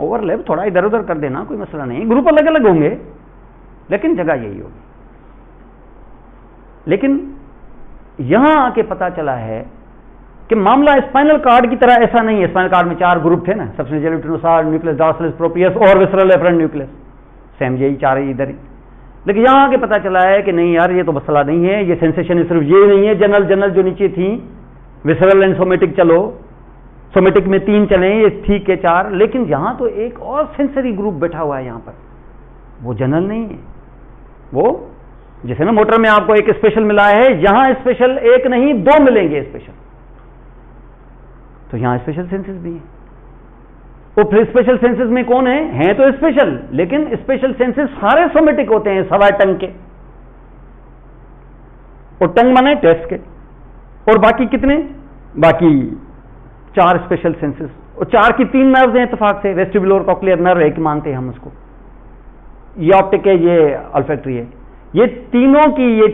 ओवरलैप थोड़ा इधर उधर कर देना, कोई मसला नहीं, ग्रुप अलग अलग होंगे लेकिन जगह यही होगी। लेकिन यहां आके पता चला है कि मामला स्पाइनल कार्ड की तरह ऐसा नहीं है। स्पाइनल कार्ड में 4 ग्रुप थे ना, सबस्टेंशियल न्यूक्लियस, डॉर्सलिस, प्रोपियस और विसरल एफरेंट न्यूक्लियस, सेम यही 4 ही इधर ही। लेकिन यहां आके पता चला है कि नहीं यार, ये तो मसला नहीं है, ये सेंसेशन सिर्फ ये नहीं है, जनरल जो नीचे थी विसरल एंड सोमेटिक, चलो सोमेटिक में 3 चले, ये ठीक है 4, लेकिन यहां तो एक और सेंसरी ग्रुप बैठा हुआ है यहां पर, वो जनरल नहीं है। वो जैसे ना मोटर में आपको एक स्पेशल मिला है, यहां स्पेशल एक नहीं 2 मिलेंगे स्पेशल, तो यहां स्पेशल सेंसेस भी हैं। तो फिर स्पेशल सेंसेस में कौन है? हैं तो स्पेशल, लेकिन स्पेशल सेंसेस सारे सोमेटिक होते हैं सवाए टंग के, और टंग माने टेस्ट के, और बाकी कितने? बाकी 4 स्पेशल सेंसेस, और 4 की 3 नर्व्स हैं इत्तेफाक से, वेस्टिबुलर कॉक्लियर नर्व एक मानते हैं हम उसको, ये ऑप्टिक है, ये अल्फैक्टरी है। ये तीनों की, ये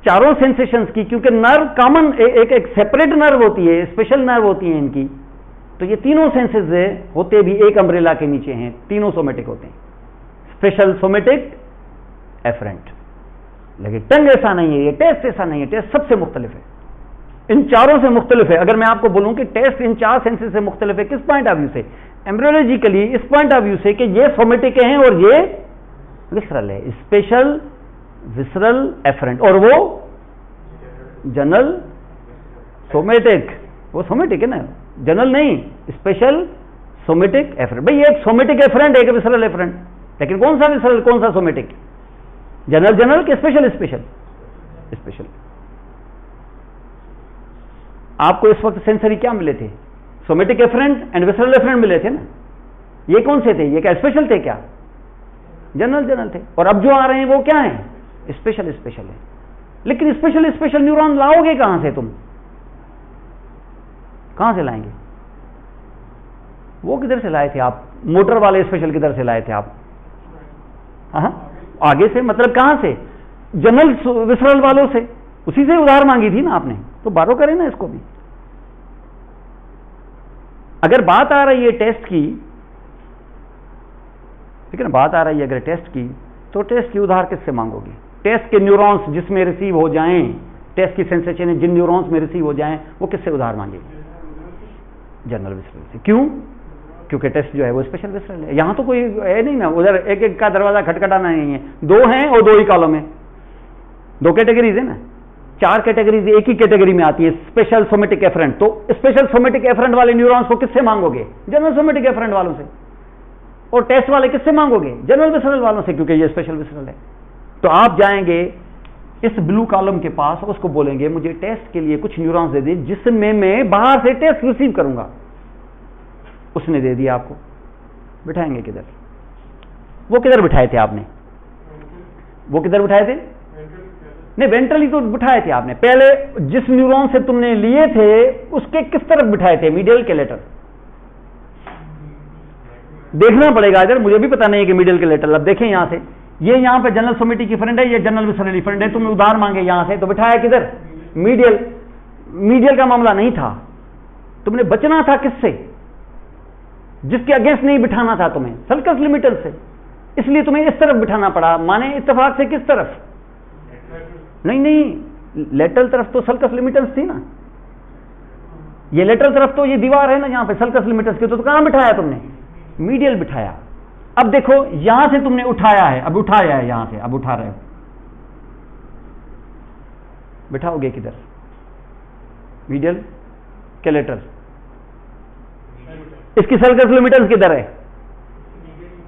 चारों सेंसेशंस की, क्योंकि नर्व कॉमन एक सेपरेट नर्व होती है, स्पेशल नर्व होती है इनकी, तो ये तीनों सेंसेस होते भी एक अम्ब्रेला के नीचे हैं, तीनों सोमेटिक होते हैं, स्पेशल, सोमेटिक, एफरेंट। लेकिन टंग ऐसा नहीं है, ये टेस्ट ऐसा नहीं है, टेस्ट सबसे मुख्तलिफ है, इन चारों से मुख्तलिफ है। अगर मैं आपको बोलूं कि टेस्ट इन 4 सेंसेस से मुख्तलिफ है, किस पॉइंट ऑफ व्यू से? एम्ब्रियोलॉजिकली इस पॉइंट ऑफ व्यू से कि ये सोमेटिक हैं और ये विसरल है, स्पेशल, विसरल, एफरेंट, और वो जनरल, सोमेटिक। वो सोमेटिक है ना, जनरल नहीं, स्पेशल, सोमेटिक, एफरेंट। भाई एक सोमेटिक एफरेंट, एक विसरल एफरेंट, लेकिन कौन सा विसरल, कौन सा सोमेटिक? जनरल जनरल के स्पेशल स्पेशल? स्पेशल। आपको इस वक्त सेंसरी क्या मिले थे? Somatic afferent and visceral afferent मिले थे ना। ये कौन से थे? ये क्या स्पेशल थे क्या? जनरल जनरल थे। और अब जो आ रहे हैं वो क्या है? स्पेशल स्पेशल है। लेकिन स्पेशल स्पेशल न्यूरॉन लाओगे कहां से तुम? कहां से लाएंगे? वो किधर से लाए थे आप? मोटर वाले स्पेशल किधर से लाए थे आप? हाँ, आगे से, मतलब कहां से? जनरल विसरल वालों से, उसी से उधार मांगी थी ना आपने, तो बारो करें ना इसको भी। अगर बात आ रही है टेस्ट की, ठीक है ना, बात आ रही है अगर टेस्ट की, तो टेस्ट की उधार किससे मांगोगे? टेस्ट के न्यूरॉन्स जिसमें रिसीव हो जाएं, टेस्ट की सेंसेशन जिन न्यूरॉन्स में रिसीव हो जाएं, वो किससे उधार मांगेगी? जनरल विसरल से। क्यों? क्योंकि टेस्ट जो है वो स्पेशल विसरल है। यहां तो कोई है नहीं ना, उधर एक एक का दरवाजा खटखटाना नहीं है, 2 हैं और 2 ही कॉलम है, 2 कैटेगरीज है ना, 4 कैटेगरीज एक ही कैटेगरी में आती है, स्पेशल सोमेटिक एफरेंट। तो स्पेशल सोमेटिक एफरेंट वाले न्यूरॉन्स को किससे मांगोगे? जनरल सोमेटिक एफरेंट वालों से। और टेस्ट वाले किससे मांगोगे? जनरल विसरल वालों से, क्योंकि ये स्पेशल विसरल है। तो आप जाएंगे इस ब्लू कॉलम के पास, उसको बोलेंगे मुझे टेस्ट के लिए कुछ न्यूरॉन्स दे दे जिसमें मैं बाहर से टेस्ट रिसीव करूंगा। उसने दे दिया आपको, बिठाएंगे किधर? वो किधर बिठाए थे आपने? वो किधर बिठाए थे? नहीं, वेंट्रली तो बिठाए थे आपने। पहले जिस न्यूरॉन से तुमने लिए थे उसके किस तरफ बिठाए थे? मीडियल के लेटर? देखना पड़ेगा इधर, मुझे भी पता नहीं है कि मीडियल के लेटर। अब देखें यहां से, ये यहां पे जनरल सोमेटिक एफरेंट है, ये जनरल विसरल एफरेंट है, तुमने उधार मांगे यहां से, तो बिठाया किधर? मीडियल। मीडियल का मामला नहीं था, तुमने बचना था किससे? जिसके अगेंस्ट नहीं बिठाना था तुम्हें, सल्कस लिमिटल से, इसलिए तुम्हें इस तरफ बिठाना पड़ा। माने इत्तेफाक से किस तरफ? नहीं नहीं, लेटरल तरफ तो सल्कस लिमिटल्स थी ना, ये लेटरल तरफ तो ये दीवार है ना यहां पे सल्कस लिमिटल्स की, तो कहां बिठाया तुमने? मीडियल बिठाया। अब देखो यहां से तुमने उठाया है, अब उठाया है यहां से, अब उठा रहे हो, बिठाओगे किधर? मीडियल के लेटरल? इसकी सल्कस लिमिटल्स किधर है?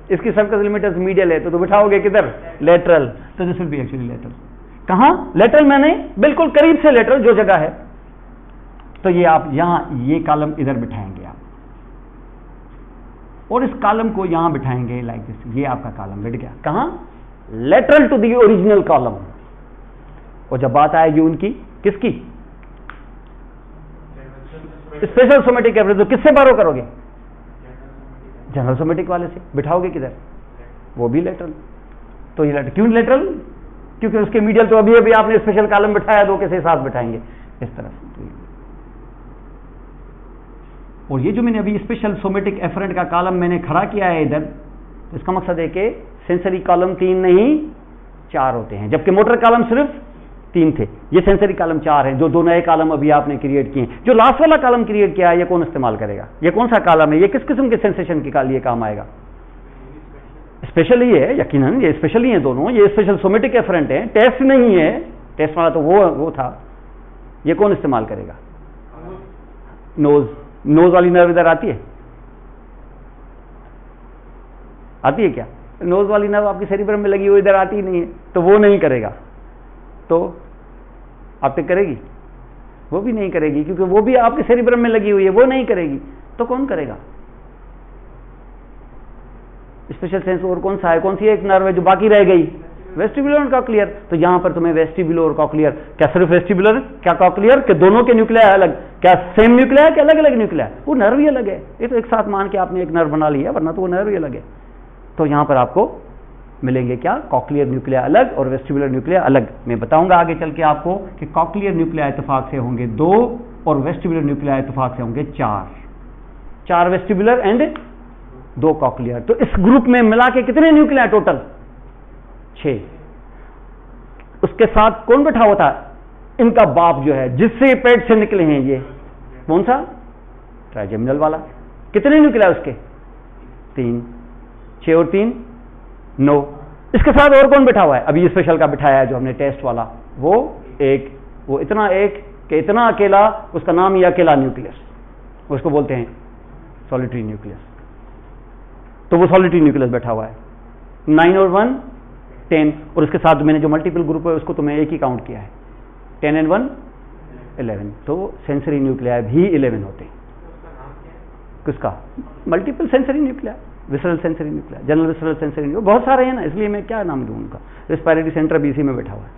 इसकी सल्कस लिमिटल्स मीडियल है, तो बिठाओगे किधर? लेटरल। तो this will be actually lateral. कहां? लेटरल मैंने बिल्कुल करीब से लेटरल जो जगह है, तो ये आप यहां ये कॉलम इधर बिठाएंगे आप, और इस कॉलम को यहां बिठाएंगे लाइक दिस। ये आपका कॉलम बैठ गया कहां? Lateral to the original column. और जब बात आएगी उनकी, किसकी? स्पेशल सोमेटिक एफरेंट, तो किससे बारो करोगे? जनरल सोमेटिक वाले से। बिठाओगे किधर? वो भी लेटरल। तो ये लेटरल क्यों लेटरल? क्योंकि उसके मीडियल तो अभी अभी आपने स्पेशल कॉलम बिठाया, 2 के साथ बिठाएंगे इस तरफ। और ये जो मैंने अभी स्पेशल सोमेटिक एफरेंट का कॉलम मैंने खड़ा किया है इधर, तो इसका मकसद है कि सेंसरी कॉलम 3 नहीं 4 होते हैं, जबकि मोटर कॉलम सिर्फ 3 थे। ये सेंसरी कॉलम 4 है, जो 2 नए कॉलम अभी आपने क्रिएट किए हैं। जो लास्ट वाला कॉलम क्रिएट किया है, ये कौन इस्तेमाल करेगा? ये कौन सा कॉलम है? ये किस किस्म के सेंसेशन के लिए काम आएगा? स्पेशल ही है, यकीनन ये स्पेशल ही है दोनों। ये स्पेशल सोमेटिक एफरेंट है, टेस्ट नहीं है, टेस्ट वाला तो वो था। ये कौन इस्तेमाल करेगा? नोज। नोज वाली नर्व इधर आती है? आती है क्या? नोज वाली नर्व आपकी सेरिब्रम में लगी हुई इधर आती ही नहीं है, तो वो नहीं करेगा। तो ऑप्टिक करेगी? वो भी नहीं करेगी, क्योंकि वो भी आपके सेरिब्रम में लगी हुई है, वो नहीं करेगी। तो कौन करेगा? स्पेशल सेंस और कौन सा है? कौन सी एक नर्व है जो बाकी रह गई? वेस्टिबुलर और कॉक्लियर। तो यहां पर तुम्हें वेस्टिबुलर और कॉक्लियर, क्या सिर्फ वेस्टिबुलर, क्या कॉक्लियर, के दोनों के न्यूक्लिया अलग, क्या सेम न्यूक्लिया, क्या अलग अलग न्यूक्लिया? वो नर्व ही अलग है। ये तो एक साथ मान के आपने एक नर्व बना लिया, वरना तो वो नर्व ही अलग है। तो यहां पर आपको मिलेंगे क्या? कॉक्लियर न्यूक्लिया अलग और वेस्टिबुलर न्यूक्लिया अलग। मैं बताऊंगा आगे चल के आपको कि कॉक्लियर न्यूक्लिया इत्तेफाक से होंगे 2 और वेस्टिबुलर न्यूक्लिया इत्तेफाक से होंगे 4 वेस्टिबुलर एंड 2 कॉक्लियर। तो इस ग्रुप में मिला के कितने न्यूक्लिया टोटल? 6। उसके साथ कौन बैठा हुआ था? इनका बाप जो है, जिससे पेट से निकले हैं ये, कौन सा? ट्राइजेमिनल वाला। कितने न्यूक्लिया उसके? 3। 6 और 3 9। इसके साथ और कौन बैठा हुआ है? अभी स्पेशल का बिठाया है जो हमने टेस्ट वाला, वो एक, वो इतना एक कि इतना अकेला, उसका नाम ही अकेला न्यूक्लियस, उसको बोलते हैं सॉलिटरी न्यूक्लियस। तो वो सॉलिटरी न्यूक्लियस बैठा हुआ है। 9 और 1 10, और उसके साथ मैंने जो मल्टीपल ग्रुप है उसको तो मैं एक ही काउंट किया है, 10 एंड 1 11। तो सेंसरी न्यूक्लिया भी 11 होते हैं। किसका? Multiple sensory nuclei, visceral sensory nuclei, general visceral sensory nuclei, बहुत सारे हैं ना, इसलिए मैं क्या नाम दूं उनका। रेस्पिरेटरी सेंटर भी इसी में बैठा हुआ है,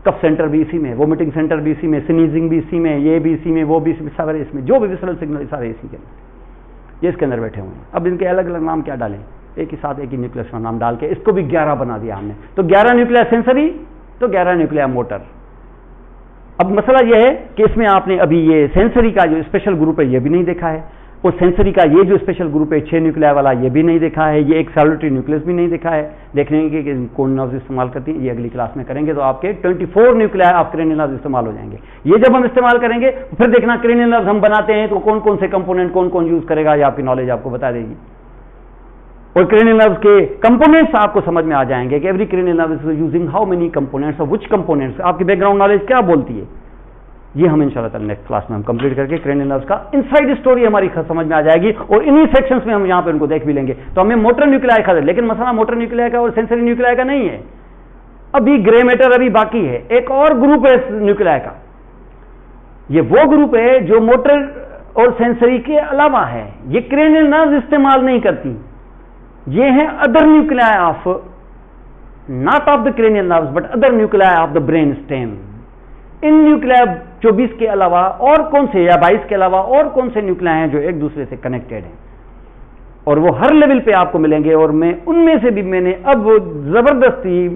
कफ सेंटर भी इसी में, वोमिटिंग सेंटर भी इसी में, स्नीजिंग भी इसी में, ये भी इसी में, वो भी सारे इसमें, जो भी विसरल सिग्नल सारे इसी के अंदर, ये इसके अंदर बैठे हुए हैं। अब इनके अलग अलग नाम क्या डालें? एक ही साथ एक ही न्यूक्लियस का नाम डाल के इसको भी 11 बना दिया हमने। तो 11 न्यूक्लिया सेंसरी, तो 11 न्यूक्लिया मोटर। अब मसला यह है कि इसमें आपने अभी ये सेंसरी का जो स्पेशल ग्रुप है ये भी नहीं देखा है, और सेंसरी का ये जो स्पेशल ग्रुप है 6 न्यूक्लिया वाला ये भी नहीं देखा है, ये एक सॉलिटरी न्यूक्लियस भी नहीं देखा है। देखने के कि कौन नर्व्स इस्तेमाल करती है ये अगली क्लास में करेंगे। तो आपके 24 न्यूक्लिया आप क्रेनियल नर्व्स इस्तेमाल हो जाएंगे। ये जब हम इस्तेमाल करेंगे फिर देखना क्रेनियल नर्व्स हम बनाते हैं तो कौन कौन से कंपोनेंट कौन कौन यूज करेगा, ये आपकी नॉलेज आपको बता देगी। और क्रेनियल नर्व्स के कंपोनेंट्स आपको समझ में आ जाएंगे कि every cranial nerve is using how many components, और व्हिच कंपोनेंट्स, आपकी बैकग्राउंड नॉलेज क्या बोलती है, ये हम इंशाल्लाह नेक्स्ट क्लास में हम कंप्लीट करके क्रेनियल नर्व्स का इनसाइड स्टोरी हमारी समझ में आ जाएगी, और इन्हीं सेक्शंस में हम यहां पे उनको देख भी लेंगे। तो हमें मोटर न्यूक्लियाई का, लेकिन मसला मोटर न्यूक्लियाई का और सेंसरी न्यूक्लियाई का नहीं है, अभी ग्रे मैटर अभी बाकी है। एक और ग्रुप है न्यूक्लियाई का, ये वो ग्रुप है जो मोटर और सेंसरी के अलावा है, ये क्रेनियल नर्व्स इस्तेमाल नहीं करती, ये है other nuclei of, not of the cranial nerves but other nuclei of the brain stem. इन न्यूक्लिया 24 के अलावा और कौन से, या 22 के अलावा और कौन से न्यूक्लिया हैं जो एक दूसरे से कनेक्टेड हैं, और वो हर लेवल पे आपको मिलेंगे। और मैं उनमें से भी मैंने अब जबरदस्ती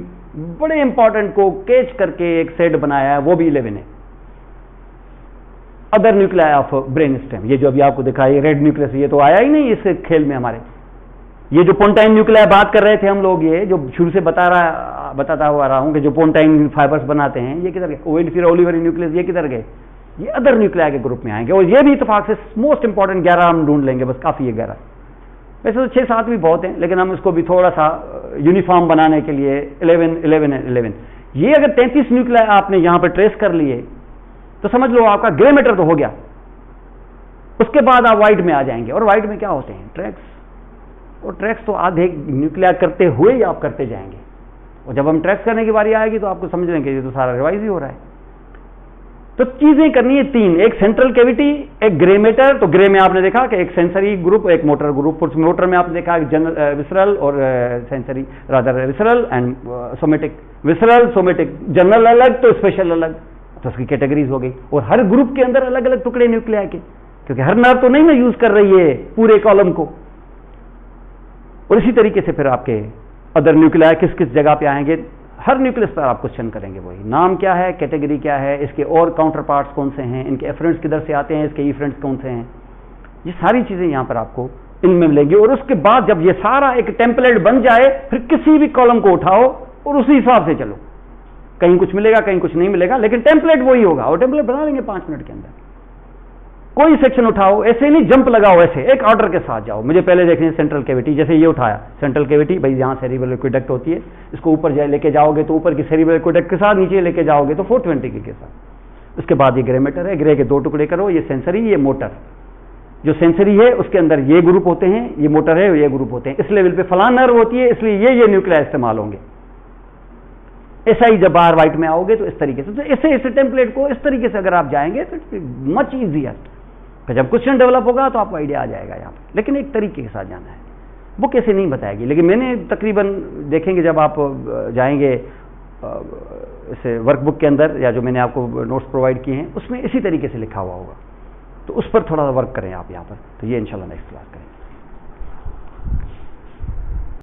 बड़े इंपॉर्टेंट को कैच करके एक सेट बनाया है, वो भी 11 है, other nuclei of brain stem. ये जो अभी आपको दिखा है रेड न्यूक्लियस, ये तो आया ही नहीं इस खेल में हमारे। ये जो पोंटाइन न्यूक्लिया बात कर रहे थे हम लोग, ये जो शुरू से बताता हुआ रहा हूं कि जो पोंटाइन फाइबर्स बनाते हैं, ये किधर गए? ओवेल फिर ओलिवर न्यूक्लियस, ये किधर गए? ये अदर न्यूक्लिया के ग्रुप में आएंगे। और ये भी इत्तेफाक से मोस्ट इंपॉर्टेंट 11 हम ढूंढ लेंगे, बस काफी है 11। वैसे तो 6-7 भी बहुत हैं, लेकिन हम इसको भी थोड़ा सा यूनिफॉर्म बनाने के लिए 11। ये अगर 33 न्यूक्लिया आपने यहां पर ट्रेस कर लिए तो समझ लो आपका ग्रे मैटर तो हो गया। उसके बाद आप व्हाइट में आ जाएंगे, और व्हाइट में क्या होते हैं? ट्रैक्स। और ट्रैक्स तो आधे न्यूक्लिया करते हुए ही आप करते जाएंगे, और जब हम ट्रैक्स करने की बारी आएगी तो आपको समझ लेंगे ये तो सारा रिवाइज ही हो रहा है। तो चीजें करनी है 3, एक सेंट्रल कैविटी, एक ग्रे मैटर। तो ग्रे में आपने देखा कि एक सेंसरी ग्रुप, एक मोटर ग्रुप। उस मोटर में आपने देखा विसरल और sensory, rather visceral and somatic. Visceral somatic, general अलग तो स्पेशल अलग, तो उसकी कैटेगरीज हो गई। और हर ग्रुप के अंदर अलग अलग टुकड़े न्यूक्लिया के, क्योंकि हर नर्व तो नहीं ना यूज कर रही है पूरे कॉलम को। और इसी तरीके से फिर आपके अदर न्यूक्लिया किस किस जगह पे आएंगे, हर न्यूक्लियस पर आप क्वेश्चन करेंगे, वही नाम क्या है, कैटेगरी क्या है, इसके और काउंटर पार्ट्स कौन से हैं, इनके एफरेंट्स किधर से आते हैं, इसके इफरेंट्स कौन से हैं, ये सारी चीजें यहां पर आपको इनमें मिलेंगी। और उसके बाद जब ये सारा एक टेम्पलेट बन जाए, फिर किसी भी कॉलम को उठाओ और उसी हिसाब से चलो, कहीं कुछ मिलेगा कहीं कुछ नहीं मिलेगा, लेकिन टेम्पलेट वही होगा। और टेम्पलेट बना लेंगे 5 मिनट के अंदर। कोई सेक्शन उठाओ, ऐसे नहीं जंप लगाओ, ऐसे एक ऑर्डर के साथ जाओ। मुझे पहले देखनी है सेंट्रल कैविटी, जैसे ये उठाया सेंट्रल कैविटी, भाई यहाँ सेरिब्रल एक्वेडक्ट होती है, इसको ऊपर लेके जाओगे तो ऊपर की सेरिब्रल एक्वेडक्ट के साथ, नीचे लेके जाओगे तो 420 के साथ। उसके बाद ये ग्रे मैटर है, ग्रे के 2 टुकड़े करो, ये सेंसरी, ये मोटर। जो सेंसरी है उसके अंदर ये ग्रुप होते हैं, ये मोटर है ये ग्रुप होते हैं, इस लेवल पे फलां नर्व होती है, इसलिए ये न्यूक्लियाई इस्तेमाल होंगे। ऐसा ही जब बाहर वाइट में आओगे तो इस तरीके से, तो इस टेम्पलेट को इस तरीके से अगर आप जाएंगे तो मच ईजियर। फिर जब क्वेश्चन डेवलप होगा तो आपको आइडिया आ जाएगा यहाँ पर, लेकिन एक तरीके के साथ जाना है। वो कैसे नहीं बताएगी, लेकिन मैंने तकरीबन देखेंगे जब आप जाएंगे इसे वर्कबुक के अंदर या जो मैंने आपको नोट्स प्रोवाइड किए हैं उसमें इसी तरीके से लिखा हुआ होगा, तो उस पर थोड़ा सा वर्क करें आप यहाँ पर, तो ये इंशाल्लाह नेक्स्ट क्लास करें।